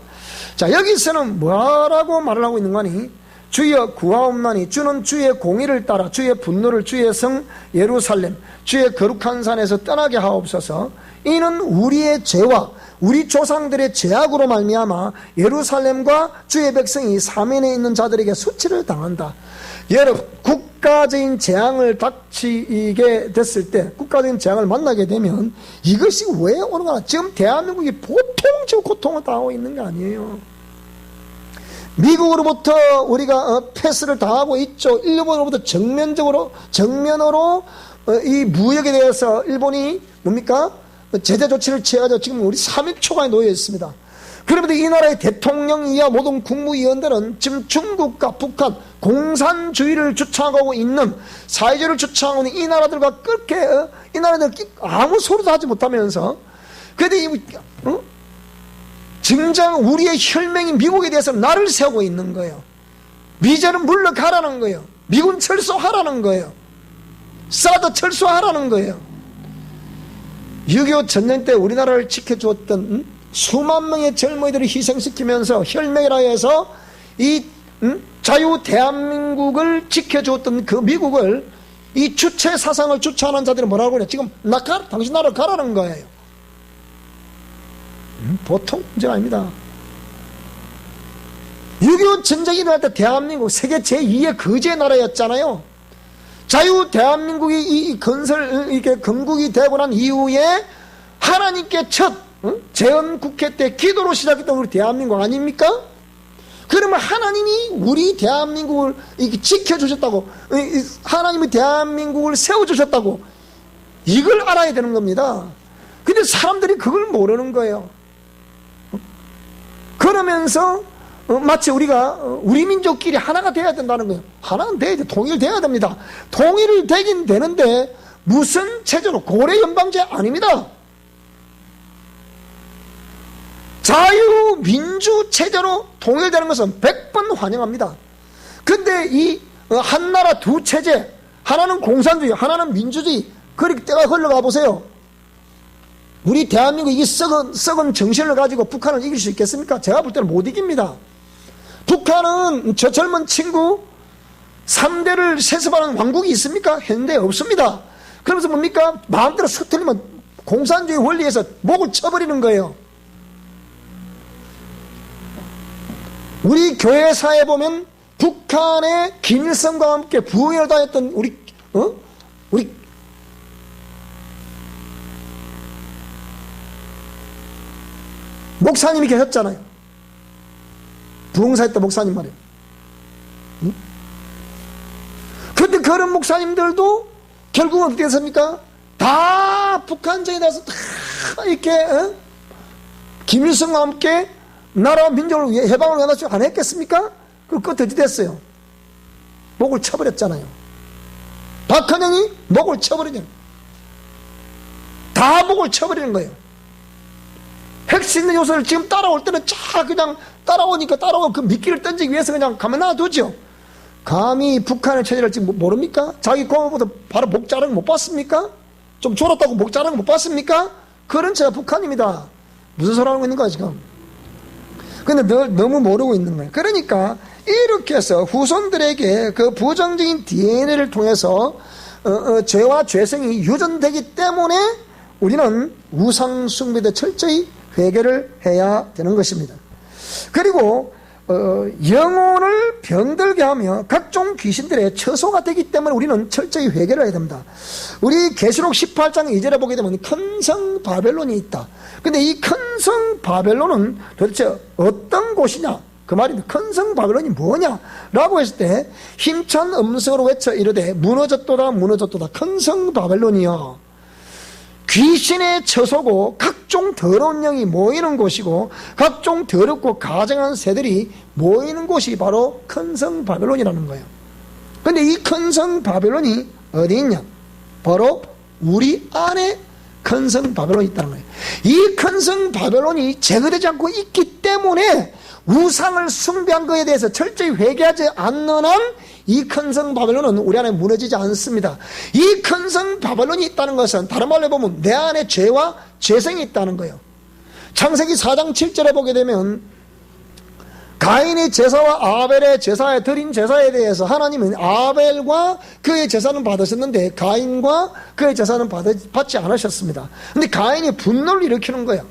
자, 여기서는 뭐라고 말을 하고 있는 거니? 주여 구하옵나니 주는 주의 공의를 따라 주의 분노를 주의 성 예루살렘 주의 거룩한 산에서 떠나게 하옵소서. 이는 우리의 죄와 우리 조상들의 죄악으로 말미암아 예루살렘과 주의 백성이 사면에 있는 자들에게 수치를 당한다. 여러분, 국가적인 재앙을 닥치게 됐을 때, 국가적인 재앙을 만나게 되면 이것이 왜 오는가? 지금 대한민국이 보통 지금 고통을 당하고 있는 게 아니에요. 미국으로부터 우리가 패스를 당하고 있죠. 일본으로부터 정면으로 이 무역에 대해서 일본이 뭡니까? 제재 조치를 취해가지고 지금 우리 3일 초반에 놓여 있습니다. 그러면서 이 나라의 대통령 이하 모든 국무위원들은 지금 중국과 북한 공산주의를 주창하고 있는, 사회주의를 주창하고 있는 이 나라들과 그렇게 이 나라들 아무 소리도 하지 못하면서, 그런데 정작 우리의 혈맹인 미국에 대해서 나를 세우고 있는 거예요. 미제는 물러가라는 거예요. 미군 철수하라는 거예요. 사드 철수하라는 거예요. 6.25 전쟁 때 우리나라를 지켜주었던 수만 명의 젊은이들을 희생시키면서 혈맹이라 해서 이 자유 대한민국을 지켜주었던 그 미국을, 이 주체 사상을 주체하는 자들은 뭐라고 그래요? 지금 당신 나라로 가라는 거예요. 보통 문제가 아닙니다. 6.25 전쟁이 일어날 때 대한민국 세계 제2의 거지의 나라였잖아요. 자유 대한민국이 이 이렇게 건국이 되고 난 이후에 하나님께 첫 재헌국회 때 기도로 시작했던 우리 대한민국 아닙니까? 그러면 하나님이 우리 대한민국을 지켜주셨다고, 하나님이 대한민국을 세워주셨다고, 이걸 알아야 되는 겁니다. 근데 사람들이 그걸 모르는 거예요. 그러면서 마치 우리가 우리 민족끼리 하나가 돼야 된다는 거예요. 하나는 돼야 돼. 통일돼야 됩니다. 통일을 되긴 되는데 무슨 체제로? 고래 연방제 아닙니다. 자유민주 체제로 통일되는 것은 100번 환영합니다. 근데 이 한나라 두 체제, 하나는 공산주의, 하나는 민주주의, 그렇게 때가 흘러가 보세요. 우리 대한민국 이 썩은 정신을 가지고 북한을 이길 수 있겠습니까? 제가 볼 때는 못 이깁니다. 북한은 저 젊은 친구 3대를 세습하는 왕국이 있습니까? 현대 없습니다. 그러면서 뭡니까? 마음대로 속 틀리면 공산주의 원리에서 목을 쳐버리는 거예요. 우리 교회사에 보면 북한의 김일성과 함께 부흥회를 다녔던 우리 목사님이 계셨잖아요. 부흥사했던 목사님 말이에요. 그런데 그런 목사님들도 결국은 어떻게 됐습니까? 다 북한전에 대해서 다 이렇게 김일성과 함께 나라와 민족을 위해 해방을 위해서 안 했겠습니까? 그 끝에 어찌 됐어요? 목을 쳐버렸잖아요. 박헌영이 목을 쳐버리잖아요. 다 목을 쳐버리는 거예요. 핵심 있는 요소를 지금 따라올 때는 그냥 따라오니까 그 미끼를 던지기 위해서 그냥 가만 놔두죠. 감히 북한의 체제를 지금 모릅니까? 자기 공화보다 바로 목 자른 거 못 봤습니까? 좀 졸았다고 목 자른 거 못 봤습니까? 그런 체가 북한입니다. 무슨 소리 하고 있는 거야 지금? 근데 너무 모르고 있는 거예요. 그러니까 이렇게 해서 후손들에게 그 부정적인 DNA를 통해서 죄와 죄성이 유전되기 때문에 우리는 우상 숭배에 철저히 회개를 해야 되는 것입니다. 그리고 영혼을 병들게 하며 각종 귀신들의 처소가 되기 때문에 우리는 철저히 회개를 해야 됩니다. 우리 계시록 18장 2절에 보게 되면 큰 성 바벨론이 있다. 근데 이 큰 성 바벨론은 도대체 어떤 곳이냐? 그 말입니다. 큰 성 바벨론이 뭐냐? 라고 했을 때 힘찬 음성으로 외쳐 이르되 무너졌도다 무너졌도다. 큰 성 바벨론이여 귀신의 처소고 각종 더러운 영이 모이는 곳이고 각종 더럽고 가증한 새들이 모이는 곳이 바로 큰 성 바벨론이라는 거예요. 근데 이 큰 성 바벨론이 어디 있냐? 바로 우리 안에 큰 성 바벨론이 있다는 거예요. 이 큰 성 바벨론이 제거되지 않고 있기 때문에 우상을 숭배한 것에 대해서 철저히 회개하지 않는 한 이 큰 성 바벨론은 우리 안에 무너지지 않습니다. 이 큰 성 바벨론이 있다는 것은 다른 말로 해보면 내 안에 죄와 죄성이 있다는 거예요. 창세기 4장 7절에 보게 되면 가인의 제사와 아벨의 제사에 드린 제사에 대해서 하나님은 아벨과 그의 제사는 받으셨는데 가인과 그의 제사는 받지 않으셨습니다. 근데 가인이 분노를 일으키는 거예요.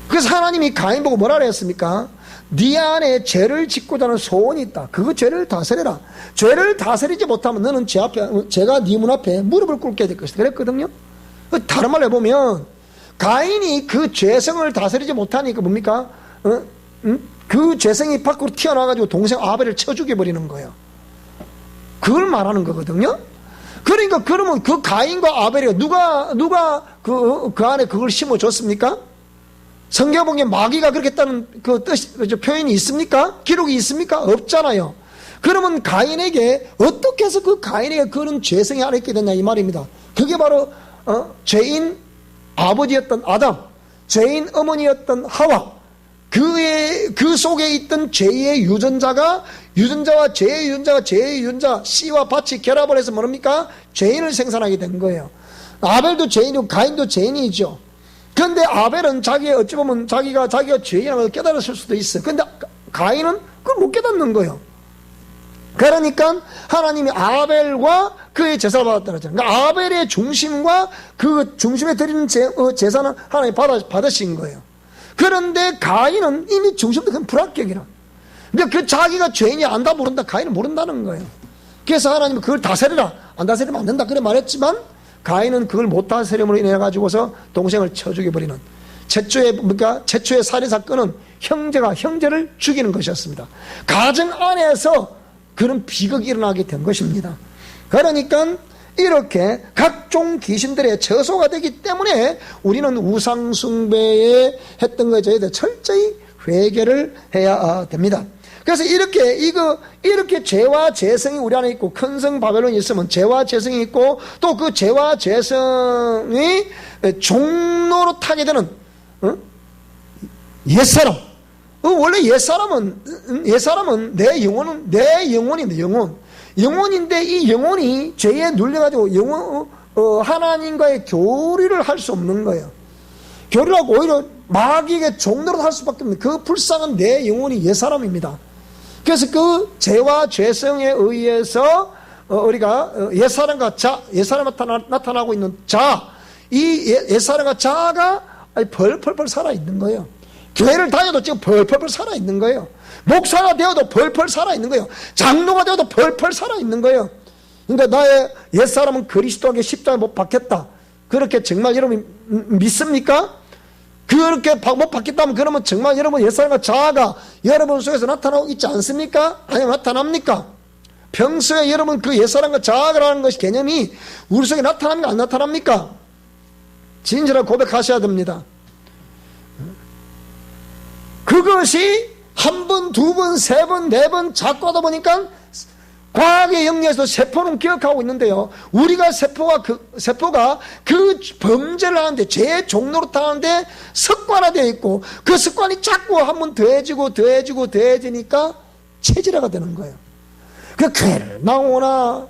그래서 하나님이 가인 보고 뭐라 그랬습니까? 네 안에 죄를 짓고자 하는 소원이 있다. 그 죄를 다스려라. 죄를 다스리지 못하면 너는 제가 네 문 앞에 무릎을 꿇게 될 것이다. 그랬거든요. 다른 말로 해보면 가인이 그 죄성을 다스리지 못하니까 뭡니까? 그 죄성이 밖으로 튀어나와가지고 동생 아벨을 쳐 죽여버리는 거예요. 그걸 말하는 거거든요. 그러니까 그러면 그 가인과 아벨이 누가 그 안에 그걸 심어줬습니까? 성경 보기에 마귀가 그렇게 했다는 그 뜻, 표현이 있습니까? 기록이 있습니까? 없잖아요. 그러면 가인에게 어떻게 해서 그 가인에게 그런 죄성이 안에 있게 됐냐 이 말입니다. 그게 바로 죄인 아버지였던 아담, 죄인 어머니였던 하와, 그 속에 있던 죄의 유전자와 죄의 유전자 씨와 밭이 결합을 해서 뭡니까? 죄인을 생산하게 된 거예요. 아벨도 죄인이고 가인도 죄인이죠. 그런데 아벨은 어찌 보면 자기가 죄인이라고 깨달았을 수도 있어요. 그런데 가인은 그걸 못 깨닫는 거예요. 그러니까 하나님이 아벨과 그의 제사를 받았다는 거죠. 그러니까 아벨의 중심과 그 중심에 드리는 제사는 하나님이 받으신 거예요. 그런데 가인은 이미 중심도 그냥 불합격이라. 그러니까 그 자기가 죄인이 안다 모른다. 가인은 모른다는 거예요. 그래서 하나님은 그걸 다스려라. 안 다스리면 안 된다. 그래 말했지만 가인은 그걸 못 다스림으로 인해 가지고서 동생을 쳐 죽여버리는 최초의 살인 사건은 형제가 형제를 죽이는 것이었습니다. 가정 안에서 그런 비극이 일어나게 된 것입니다. 그러니까 이렇게 각종 귀신들의 처소가 되기 때문에 우리는 우상 숭배에 했던 것에 대해 철저히 회개를 해야 됩니다. 그래서 이렇게 죄와 죄성이 우리 안에 있고 큰 성 바벨론이 있으면 죄와 죄성이 있고 또 그 죄와 죄성이 종로로 타게 되는 옛사람. 원래 옛사람은 내 영혼인데 영혼인데 이 영혼이 죄에 눌려가지고 하나님과의 교리를 할 수 없는 거예요. 교리라고 오히려 마귀에게 종로로 할 수밖에 없는 그 불쌍한 내 영혼이 옛사람입니다. 그래서 그 죄와 죄성에 의해서 우리가 옛사람과 옛사람에 나타나고 있는 이 옛사람과 자아가 펄펄펄 살아있는 거예요. 교회를 다녀도 지금 펄펄펄 살아있는 거예요. 목사가 되어도 펄펄 살아있는 거예요. 장로가 되어도 펄펄 살아있는 거예요. 그러니까 나의 옛사람은 그리스도에게 십자가에 못 박혔다. 그렇게 정말 여러분이 믿습니까? 그렇게 못 받겠다면 그러면 정말 여러분 옛사람과 자아가 여러분 속에서 나타나고 있지 않습니까? 아니면 나타납니까? 평소에 여러분 그 옛사람과 자아라는 것이 개념이 우리 속에 나타납니까? 안 나타납니까? 진실하게 고백하셔야 됩니다. 그것이 한 번, 두 번, 세 번, 네 번 자꾸 하다 보니까 과학의 영역에서 세포는 기억하고 있는데요. 우리가 세포가 그 범죄를 하는데, 죄의 종로로 타는데 습관화되어 있고, 그 습관이 자꾸 한 번 더해지니까 체질화가 되는 거예요. 그 교회를 나오나,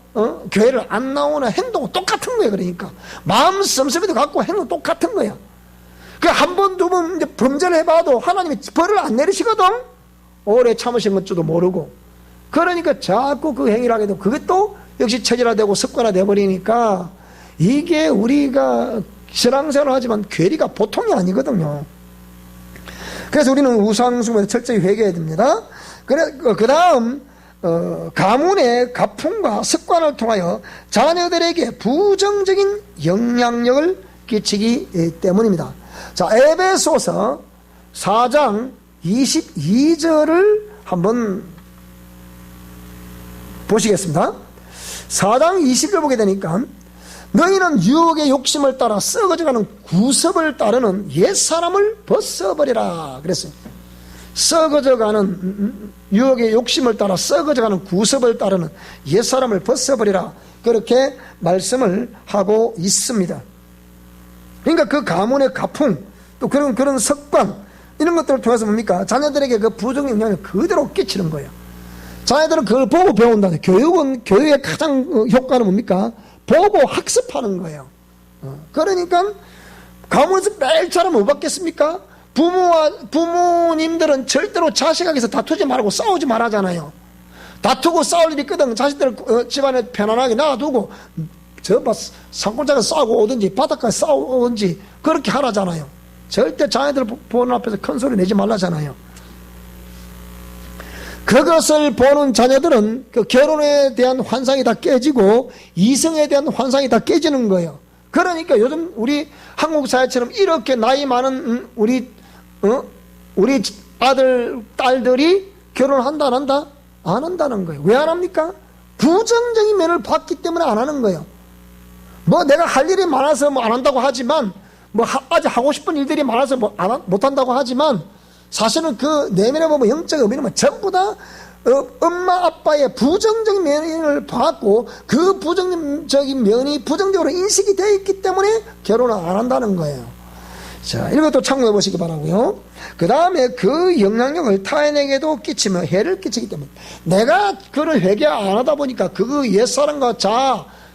교회를 안 나오나 행동은 똑같은 거예요. 그러니까. 마음 씀씀이도 갖고 행동 똑같은 거야. 그 한 번, 두 번 범죄를 해봐도 하나님이 벌을 안 내리시거든? 오래 참으신 것도 모르고. 그러니까 자꾸 그 행위를 하게 되고, 그게 또 역시 체질화되고 습관화되어 버리니까, 이게 우리가 신앙생활을 하지만 괴리가 보통이 아니거든요. 그래서 우리는 우상숭배에 철저히 회개해야 됩니다. 그 다음, 가문의 가풍과 습관을 통하여 자녀들에게 부정적인 영향력을 끼치기 때문입니다. 자, 에베소서 4장 22절을 한번 보시겠습니다. 4장 20절 보게 되니까, 너희는 유혹의 욕심을 따라 썩어져가는 구습을 따르는 옛사람을 벗어버리라 그랬어요. 썩어져가는 유혹의 욕심을 따라 썩어져가는 구습을 따르는 옛사람을 벗어버리라, 그렇게 말씀을 하고 있습니다. 그러니까 그 가문의 가풍, 또 그런 습관, 이런 것들을 통해서 뭡니까? 자녀들에게 그 부정적 영향을 그대로 끼치는 거예요. 자녀들은 그걸 보고 배운다. 교육의 가장 효과는 뭡니까? 보고 학습하는 거예요. 그러니까 가문에서 매일 자라면 뭐 받겠습니까? 부모님들은 절대로 자식에게서 다투지 말고 싸우지 말하잖아요. 다투고 싸울 일이 있거든. 자식들을 집안에 편안하게 놔두고 산골짜기에서 싸우고 오든지 바닷가에 싸우든지 그렇게 하라잖아요. 절대 자녀들 보는 앞에서 큰 소리 내지 말라잖아요. 그것을 보는 자녀들은 그 결혼에 대한 환상이 다 깨지고 이성에 대한 환상이 다 깨지는 거예요. 그러니까 요즘 우리 한국 사회처럼 이렇게 나이 많은 우리 아들, 딸들이 결혼한다 안 한다? 안 한다는 거예요. 왜 안 합니까? 부정적인 면을 봤기 때문에 안 하는 거예요. 뭐 내가 할 일이 많아서 뭐 안 한다고 하지만, 뭐 아직 하고 싶은 일들이 많아서 뭐 못 한다고 하지만, 사실은 그 내면에 보면 영적 의미는 전부 다 엄마 아빠의 부정적인 면을 봤고, 그 부정적인 면이 부정적으로 인식이 되어 있기 때문에 결혼을 안 한다는 거예요. 자, 이것도 참고해 보시기 바라고요. 그 다음에 그 영향력을 타인에게도 끼치면 해를 끼치기 때문에, 내가 그를 회개 안 하다 보니까 그 옛사람과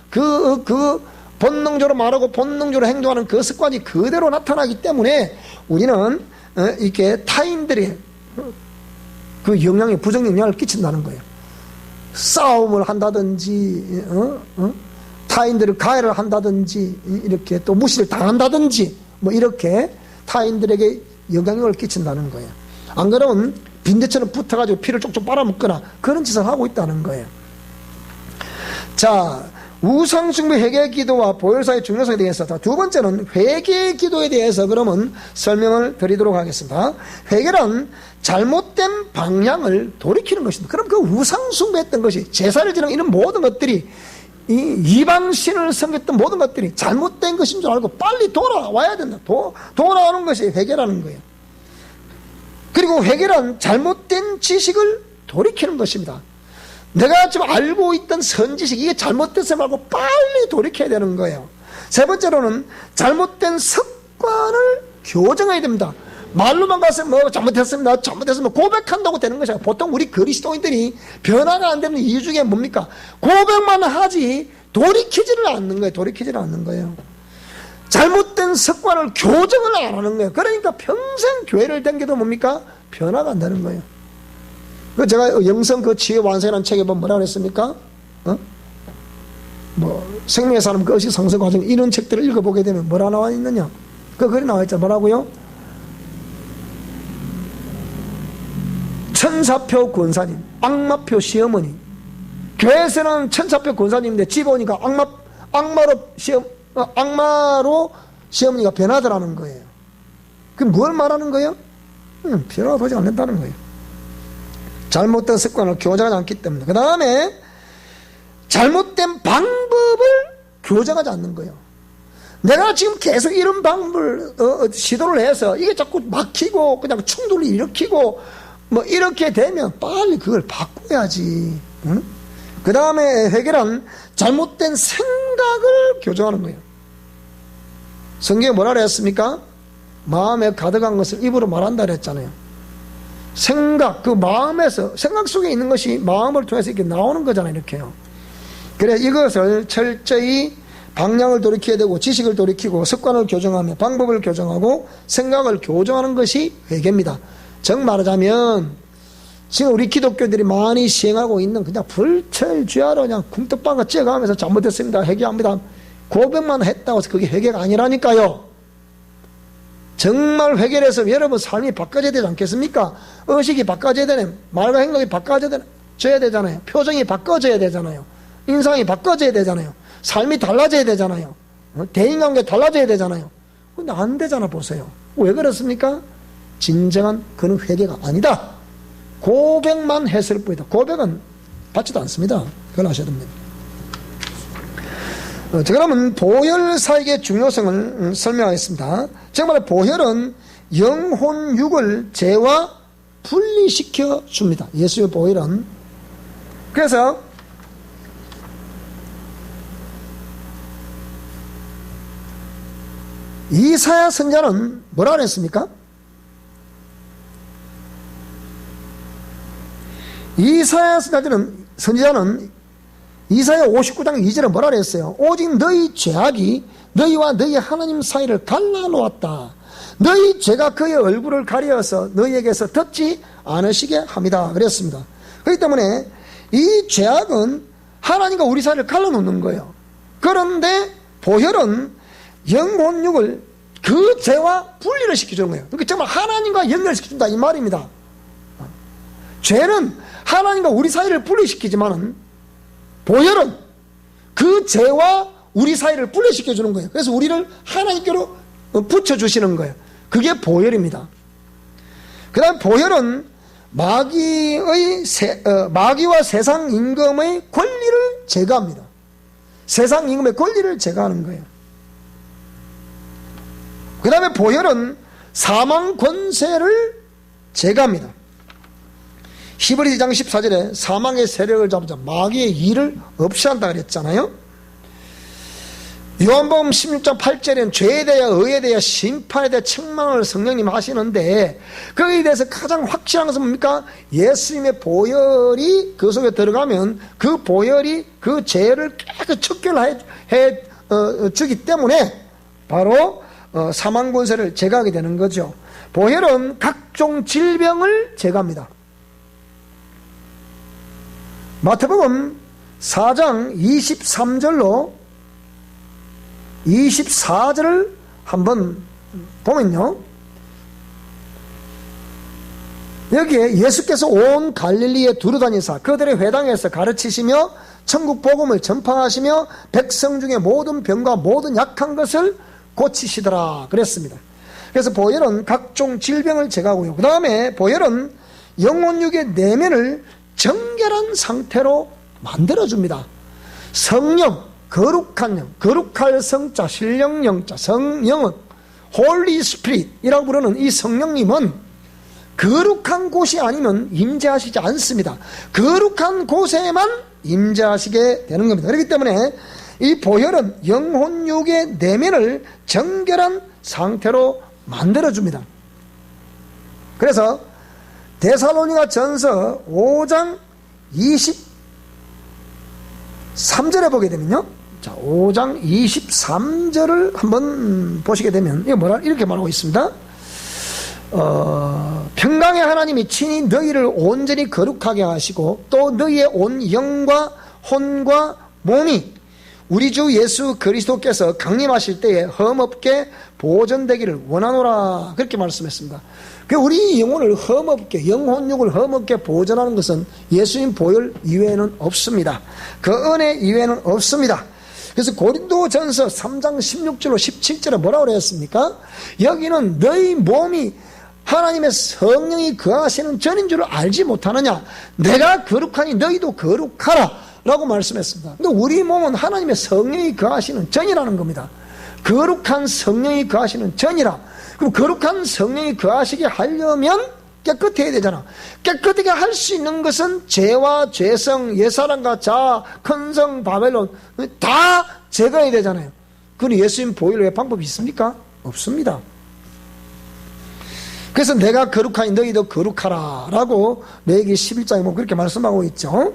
그 본능적으로 말하고 본능적으로 행동하는 그 습관이 그대로 나타나기 때문에 우리는 이렇게 타인들의 그 영향에 부정 영향을 끼친다는 거예요. 싸움을 한다든지, 타인들을 가해를 한다든지, 이렇게 또 무시를 당한다든지, 뭐 이렇게 타인들에게 영향력을 끼친다는 거예요. 안 그러면 빈대처럼 붙어가지고 피를 쪽쪽 빨아먹거나 그런 짓을 하고 있다는 거예요. 자, 우상숭배 회개 기도와 보혈사의 중요성에 대해서, 두 번째는 회개 기도에 대해서 그러면 설명을 드리도록 하겠습니다. 회개란 잘못된 방향을 돌이키는 것입니다. 그럼 그 우상숭배했던 것이, 제사를 지내는 이런 모든 것들이, 이 이방신을 섬겼던 모든 것들이 잘못된 것인 줄 알고 빨리 돌아와야 된다. 돌아오는 것이 회개라는 거예요. 그리고 회개란 잘못된 지식을 돌이키는 것입니다. 내가 지금 알고 있던 선지식, 이게 잘못됐어 말고 빨리 돌이켜야 되는 거예요. 세 번째로는 잘못된 습관을 교정해야 됩니다. 말로만 가서 뭐 잘못했습니다, 고백한다고 되는 것이 아니라, 보통 우리 그리스도인들이 변화가 안 되는 이유 중에 뭡니까? 고백만 하지 돌이키지를 않는 거예요. 잘못된 습관을 교정을 안 하는 거예요. 그러니까 평생 교회를 다녀도 뭡니까? 변화가 안 되는 거예요. 그 제가 영성 그 지혜 완성이라는 책에 보면 뭐라 그랬습니까? 뭐 생명의 사람 그 의식 상승 과정, 이런 책들을 읽어보게 되면 뭐라 나와 있느냐? 그 글이 나와 있잖아. 뭐라고요? 천사표 권사님, 악마표 시어머니. 교회에서는 천사표 권사님인데 집에 오니까 악마로 시어머니가 변하더라는 거예요. 그게 뭘 말하는 거예요? 변화가 되지 않는다는 거예요. 잘못된 습관을 교정하지 않기 때문에. 그 다음에 잘못된 방법을 교정하지 않는 거예요. 내가 지금 계속 이런 방법을 시도를 해서 이게 자꾸 막히고 그냥 충돌을 일으키고 뭐 이렇게 되면 빨리 그걸 바꿔야지. 응? 그 다음에 해결한 잘못된 생각을 교정하는 거예요. 성경에 뭐라 그랬습니까? 마음에 가득한 것을 입으로 말한다 그랬잖아요. 생각, 그 마음에서, 생각 속에 있는 것이 마음을 통해서 이렇게 나오는 거잖아요. 이렇게요. 그래, 이것을 철저히 방향을 돌이켜야 되고, 지식을 돌이키고, 습관을 교정하며, 방법을 교정하고, 생각을 교정하는 것이 회개입니다. 정 말하자면, 지금 우리 기독교들이 많이 시행하고 있는 그냥 불철주야로 그냥 궁떡방아 찌어가면서 잘못했습니다. 회개합니다. 고백만 했다고 해서 그게 회개가 아니라니까요. 정말 회개를 해서 여러분 삶이 바꿔져야 되지 않겠습니까? 의식이 바꿔져야 되네. 말과 행동이 바꿔져야 되잖아요. 표정이 바꿔져야 되잖아요. 인상이 바꿔져야 되잖아요. 삶이 달라져야 되잖아요. 대인관계 달라져야 되잖아요. 근데 안 되잖아. 보세요. 왜 그렇습니까? 진정한 그는 회개가 아니다. 고백만 했을 뿐이다. 고백은 받지도 않습니다. 그걸 아셔야 됩니다. 자, 그러면 보혈사역의 중요성을 설명하겠습니다. 정말 보혈은 영혼육을 죄와 분리시켜 줍니다. 예수의 보혈은. 그래서 이사야 선지자는 뭐라 그랬습니까? 이사야 선지자는 이사야 59장 2절에 뭐라 그랬어요? 오직 너희 죄악이 너희와 너희 하나님 사이를 갈라놓았다. 너희 죄가 그의 얼굴을 가려서 너희에게서 듣지 않으시게 합니다. 그랬습니다. 그렇기 때문에 이 죄악은 하나님과 우리 사이를 갈라놓는 거예요. 그런데 보혈은 영혼육을 그 죄와 분리를 시켜주는 거예요. 그러니까 정말 하나님과 연결시켜준다 이 말입니다. 죄는 하나님과 우리 사이를 분리시키지만은 보혈은 그 죄와 우리 사이를 분리시켜주는 거예요. 그래서 우리를 하나님께로 붙여주시는 거예요. 그게 보혈입니다. 그 다음 보혈은 마귀와 세상 임금의 권리를 제거합니다. 세상 임금의 권리를 제거하는 거예요. 그 다음에 보혈은 사망 권세를 제거합니다. 히브리 2장 14절에 사망의 세력을 잡자 마귀의 일을 없이 한다 그랬잖아요. 요한복음 16장 8절에는 죄에 대하여 의에 대하여 심판에 대해 책망을 성령님 하시는데 거기에 대해서 가장 확실한 것은 뭡니까? 예수님의 보혈이 그 속에 들어가면 그 보혈이 그 죄를 깨끗이 척결해 주기 때문에 바로 사망 권세를 제거하게 되는 거죠. 보혈은 각종 질병을 제거합니다. 마태복음 4장 23절로 24절을 한번 보면요, 여기에 예수께서 온 갈릴리에 두루다니사 그들의 회당에서 가르치시며 천국 복음을 전파하시며 백성 중에 모든 병과 모든 약한 것을 고치시더라 그랬습니다. 그래서 보혈은 각종 질병을 제거하고요. 그 다음에 보혈은 영혼육의 내면을 정결한 상태로 만들어줍니다. 성령, 거룩한 영, 거룩할 성자, 신령 영자, 성령은 홀리 스피릿이라고 부르는 이 성령님은 거룩한 곳이 아니면 임재하시지 않습니다. 거룩한 곳에만 임재하시게 되는 겁니다. 그렇기 때문에 이 보혈은 영혼육의 내면을 정결한 상태로 만들어줍니다. 그래서 데살로니가 전서 5장 23절에 보게 되면요, 자 5장 23절을 한번 보시게 되면 이렇게 말하고 있습니다. 평강의 하나님이 친히 너희를 온전히 거룩하게 하시고 또 너희의 온 영과 혼과 몸이 우리 주 예수 그리스도께서 강림하실 때에 흠없게 보존되기를 원하노라 그렇게 말씀했습니다. 우리 영혼을 흠없게, 영혼육을 흠없게 보존하는 것은 예수님 보혈 이외에는 없습니다. 그 은혜 이외에는 없습니다. 그래서 고린도전서 3장 16절로 17절에 뭐라고 그랬습니까? 여기는 너희 몸이 하나님의 성령이 거하시는 전인 줄을 알지 못하느냐? 내가 거룩하니 너희도 거룩하라 라고 말씀했습니다. 근데 우리 몸은 하나님의 성령이 거하시는 전이라는 겁니다. 거룩한 성령이 거하시는 전이라. 그럼 거룩한 성령이 거하시게 하려면 깨끗해야 되잖아. 깨끗하게 할 수 있는 것은 죄와 죄성, 옛사람과 자아, 큰성, 바벨론 다 제거해야 되잖아요. 그럼 예수님 보혈 외에 방법이 있습니까? 없습니다. 그래서 내가 거룩하니 너희도 거룩하라 라고 레위기 11장에 보면 그렇게 말씀하고 있죠.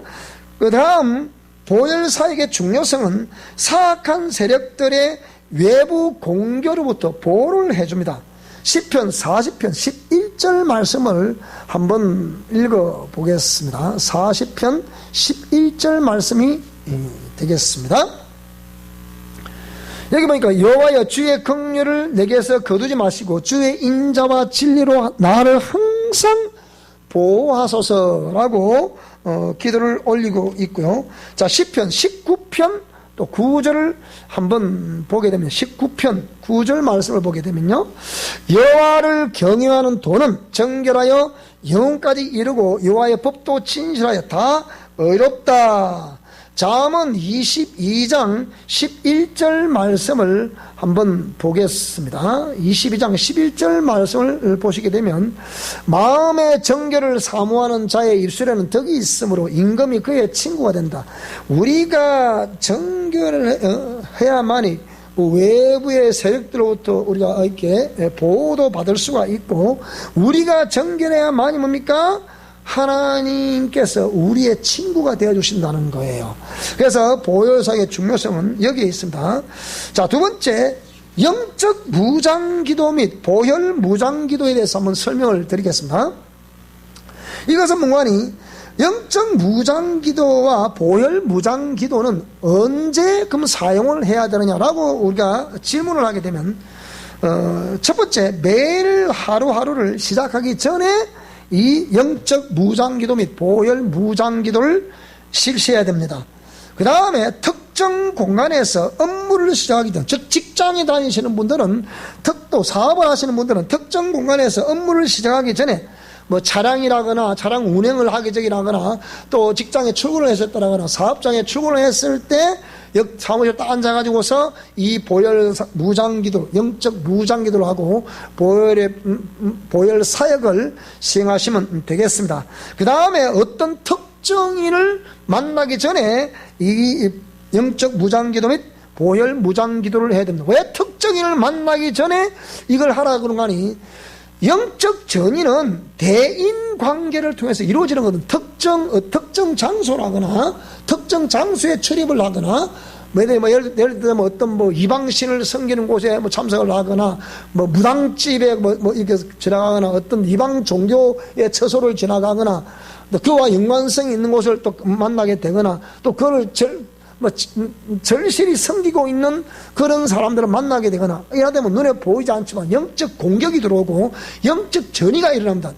그 다음 보혈 사역의 중요성은 사악한 세력들의 외부 공격으로부터 보호를 해줍니다. 시편 40편 11절 말씀을 한번 읽어보겠습니다. 40편 11절 말씀이 되겠습니다. 여기 보니까 여호와여 주의 긍휼을 내게서 거두지 마시고 주의 인자와 진리로 나를 항상 보호하소서라고 기도를 올리고 있고요. 자, 시편 19편 또 9절을 한번 보게 되면 19편 9절 말씀을 보게 되면요. 여호와를 경외하는 도는 정결하여 영혼까지 이르고 여호와의 법도 진실하여 다 의롭다. 잠언 22장 11절 말씀을 한번 보겠습니다. 22장 11절 말씀을 보시게 되면 마음의 정결을 사모하는 자의 입술에는 덕이 있으므로 임금이 그의 친구가 된다. 우리가 정결을 해야만이 외부의 세력들로부터 우리가 이렇게 보호도 받을 수가 있고, 우리가 정결해야만이 뭡니까? 하나님께서 우리의 친구가 되어주신다는 거예요. 그래서 보혈사역의 중요성은 여기에 있습니다. 자, 두 번째, 영적 무장기도 및 보혈 무장기도에 대해서 한번 설명을 드리겠습니다. 이것은 뭔가니 영적 무장기도와 보혈 무장기도는 언제 그럼 사용을 해야 되느냐라고 우리가 질문을 하게 되면 첫 번째, 매일 하루하루를 시작하기 전에 이 영적 무장기도 및 보혈 무장기도를 실시해야 됩니다. 그 다음에 특정 공간에서 업무를 시작하기 전, 즉 직장에 다니시는 분들은, 또 사업을 하시는 분들은 특정 공간에서 업무를 시작하기 전에 뭐 차량이라거나 차량 운행을 하기 전이라거나 또 직장에 출근을 했을 때라거나 사업장에 출근을 했을 때 사무실 딱 앉아가지고서 이 보혈 무장기도, 영적 무장기도를 하고 보혈 사역을 시행하시면 되겠습니다. 그 다음에 어떤 특정인을 만나기 전에 이 영적 무장기도 및 보혈 무장기도를 해야 됩니다. 왜 특정인을 만나기 전에 이걸 하라 그런 거 아니? 영적 전이는 대인 관계를 통해서 이루어지는 것은 특정 장소라거나 특정 장소에 출입을 하거나, 예를 들면 어떤 이방신을 섬기는 곳에 참석을 하거나, 무당집에 이렇게 지나가거나, 어떤 이방 종교의 처소를 지나가거나, 또 그와 연관성이 있는 곳을 또 만나게 되거나, 또 그걸 절실히 섬기고 있는 그런 사람들을 만나게 되거나, 이러다면 눈에 보이지 않지만 영적 공격이 들어오고 영적 전이가 일어납니다.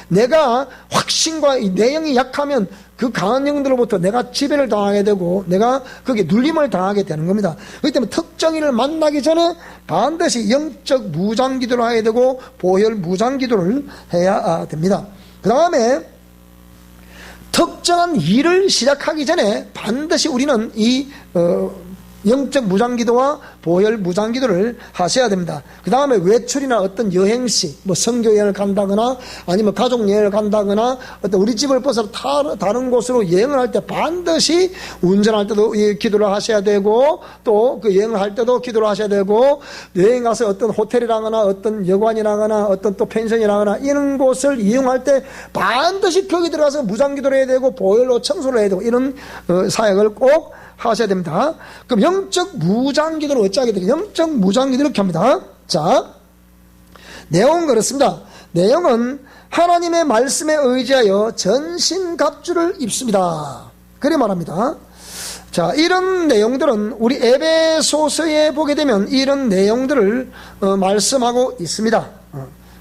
내가 확신과 내 영이 약하면 그 강한 영들로부터 내가 지배를 당하게 되고 내가 거기에 눌림을 당하게 되는 겁니다. 그렇기 때문에 특정인을 만나기 전에 반드시 영적 무장기도를 해야 되고 보혈 무장기도를 해야 됩니다. 그 다음에 특정한 일을 시작하기 전에 반드시 우리는 이 영적 무장기도와 보혈 무장기도를 하셔야 됩니다. 그 다음에 외출이나 어떤 여행시, 선교여행을 간다거나 아니면 가족여행을 간다거나 어떤 우리 집을 벗어나 다른 곳으로 여행을 할 때 반드시 운전할 때도 기도를 하셔야 되고, 또 그 여행을 할 때도 기도를 하셔야 되고, 여행 가서 어떤 호텔이라거나 어떤 여관이라거나 어떤 또 펜션이라거나 이런 곳을 이용할 때 반드시 거기 들어가서 무장기도를 해야 되고 보혈로 청소를 해야 되고, 이런 사역을 꼭 하셔야 됩니다. 그럼 영적 무장기도를 어찌하게 되겠어요? 영적 무장기도를 이렇게 합니다. 자, 내용은 그렇습니다. 내용은 하나님의 말씀에 의지하여 전신갑주를 입습니다. 그래 말합니다. 자, 이런 내용들은 우리 에베소서에 보게 되면 이런 내용들을 말씀하고 있습니다.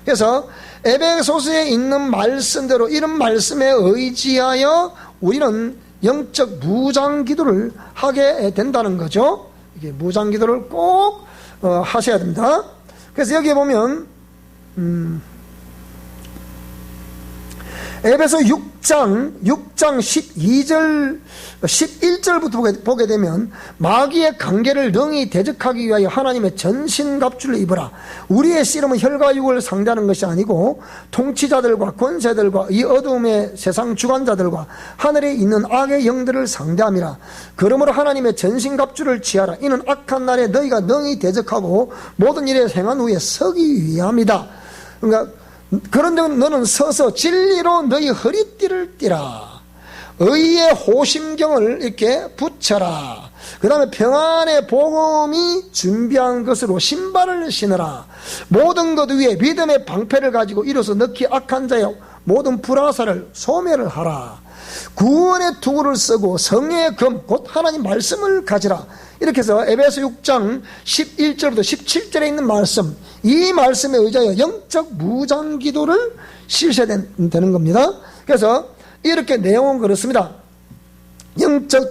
그래서 에베소서에 있는 말씀대로 이런 말씀에 의지하여 우리는 영적 무장기도를 하게 된다는 거죠. 이게 무장기도를 꼭 하셔야 됩니다. 그래서 여기에 보면 에베소 6장 12절 11절부터 보게 되면 마귀의 관계를 능히 대적하기 위하여 하나님의 전신갑주를 입으라. 우리의 씨름은 혈과 육을 상대하는 것이 아니고 통치자들과 권세들과 이 어두움의 세상 주관자들과 하늘에 있는 악의 영들을 상대함이라. 그러므로 하나님의 전신갑주를 취하라. 이는 악한 날에 너희가 능히 대적하고 모든 일에 행한 후에 서기 위함이다. 그러니까 그런데 너는 서서 진리로 너희 허리띠를 띠라. 의의 호심경을 이렇게 붙여라. 그 다음에 평안의 복음이 준비한 것으로 신발을 신으라. 모든 것 위에 믿음의 방패를 가지고 일어서 넣기 악한 자의 모든 불화살을 소멸을 하라. 구원의 투구를 쓰고 성령의 검 곧 하나님 말씀을 가지라. 이렇게 해서 에베소 6장 11절부터 17절에 있는 말씀, 이 말씀에 의지하여 영적 무장기도를 실셔야 되는 겁니다. 그래서 이렇게 내용은 그렇습니다.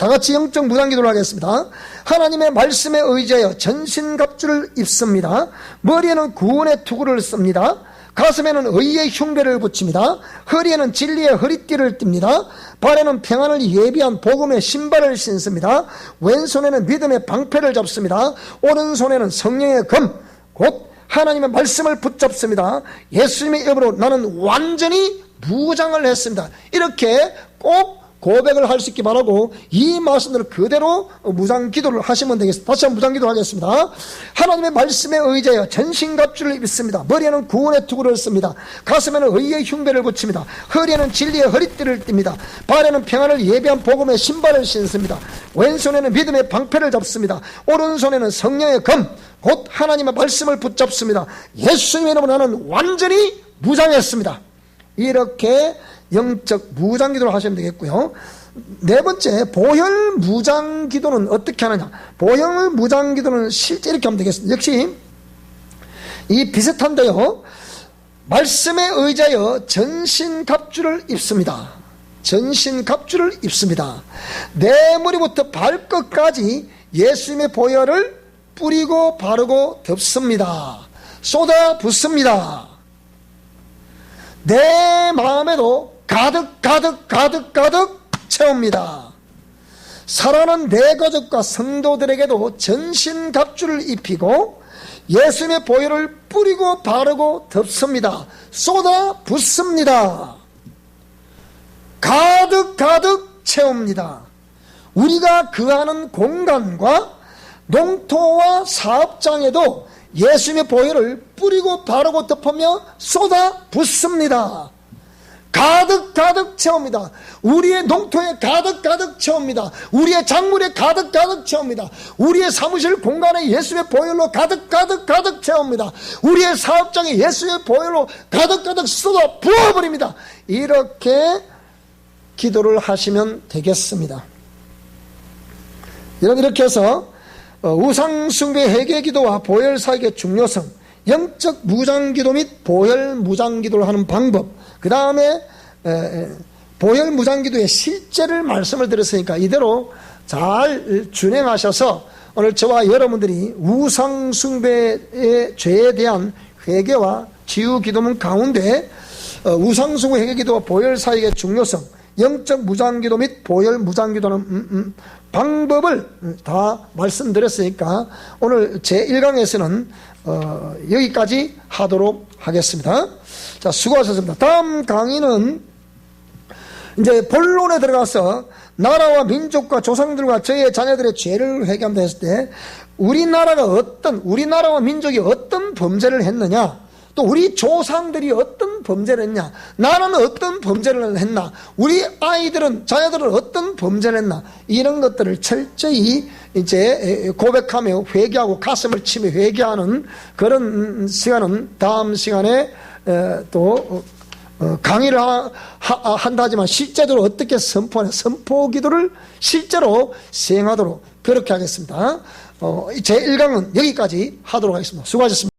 다 같이 영적 무장기도를 하겠습니다. 하나님의 말씀에 의지하여 전신갑주를 입습니다. 머리에는 구원의 투구를 씁니다. 가슴에는 의의 흉배를 붙입니다. 허리에는 진리의 허리띠를 띱니다. 발에는 평안을 예비한 복음의 신발을 신습니다. 왼손에는 믿음의 방패를 잡습니다. 오른손에는 성령의 검 곧 하나님의 말씀을 붙잡습니다. 예수님의 이름으로 나는 완전히 무장을 했습니다. 이렇게 꼭 고백을 할 수 있기 바라고 이 말씀을 그대로 무장기도를 하시면 되겠습니다. 다시 한번 무장기도 하겠습니다. 하나님의 말씀에 의지하여 전신갑주를 입습니다. 머리에는 구원의 투구를 씁니다. 가슴에는 의의 흉배를 붙입니다. 허리에는 진리의 허리띠를 띱니다. 발에는 평안을 예비한 복음의 신발을 신습니다. 왼손에는 믿음의 방패를 잡습니다. 오른손에는 성령의 검 곧 하나님의 말씀을 붙잡습니다. 예수님의 이름으로 나는 완전히 무장했습니다. 이렇게 영적 무장기도를 하시면 되겠고요. 네 번째, 보혈 무장기도는 어떻게 하느냐. 보혈 무장기도는 실제 이렇게 하면 되겠습니다. 역시 이 비슷한데요, 말씀에 의지하여 전신갑주를 입습니다. 전신갑주를 입습니다. 내 머리부터 발끝까지 예수님의 보혈을 뿌리고 바르고 덮습니다. 쏟아 붓습니다. 내 마음에도 가득 채웁니다. 사랑하는 내 가족과 성도들에게도 전신갑주를 입히고 예수님의 보혈을 뿌리고 바르고 덮습니다. 쏟아 붓습니다. 가득 채웁니다. 우리가 거하는 공간과 농토와 사업장에도 예수님의 보혈을 뿌리고 바르고 덮으며 쏟아 붓습니다. 가득 채웁니다. 우리의 농토에 가득 채웁니다. 우리의 작물에 가득 채웁니다. 우리의 사무실 공간에 예수의 보혈로 가득 채웁니다. 우리의 사업장에 예수의 보혈로 가득 쏟아 부어버립니다. 이렇게 기도를 하시면 되겠습니다. 여러분, 이렇게 해서 우상숭배 회개기도와 보혈사역의 중요성, 영적 무장기도 및 보혈 무장기도를 하는 방법, 그 다음에 보혈 무장기도의 실제를 말씀을 드렸으니까 이대로 잘 준행하셔서 오늘 저와 여러분들이 우상숭배의 죄에 대한 회개와 치유기도문 가운데 우상숭배 회개기도와 보혈사역의 중요성, 영적 무장기도 및 보혈 무장기도는 방법을 다 말씀드렸으니까 오늘 제1강에서는 여기까지 하도록 하겠습니다. 자, 수고하셨습니다. 다음 강의는 이제 본론에 들어가서 나라와 민족과 조상들과 저희의 자녀들의 죄를 회개한다 했을 때 우리나라와 민족이 어떤 범죄를 했느냐, 또 우리 조상들이 어떤 범죄를 했냐, 나는 어떤 범죄를 했나, 우리 아이들은, 자녀들은 어떤 범죄를 했나, 이런 것들을 철저히 이제 고백하며 회개하고 가슴을 치며 회개하는 그런 시간은 다음 시간에 또 강의를 한다 하지만 실제로 어떻게 선포하냐, 선포 기도를 실제로 시행하도록 그렇게 하겠습니다. 제1강은 여기까지 하도록 하겠습니다. 수고하셨습니다.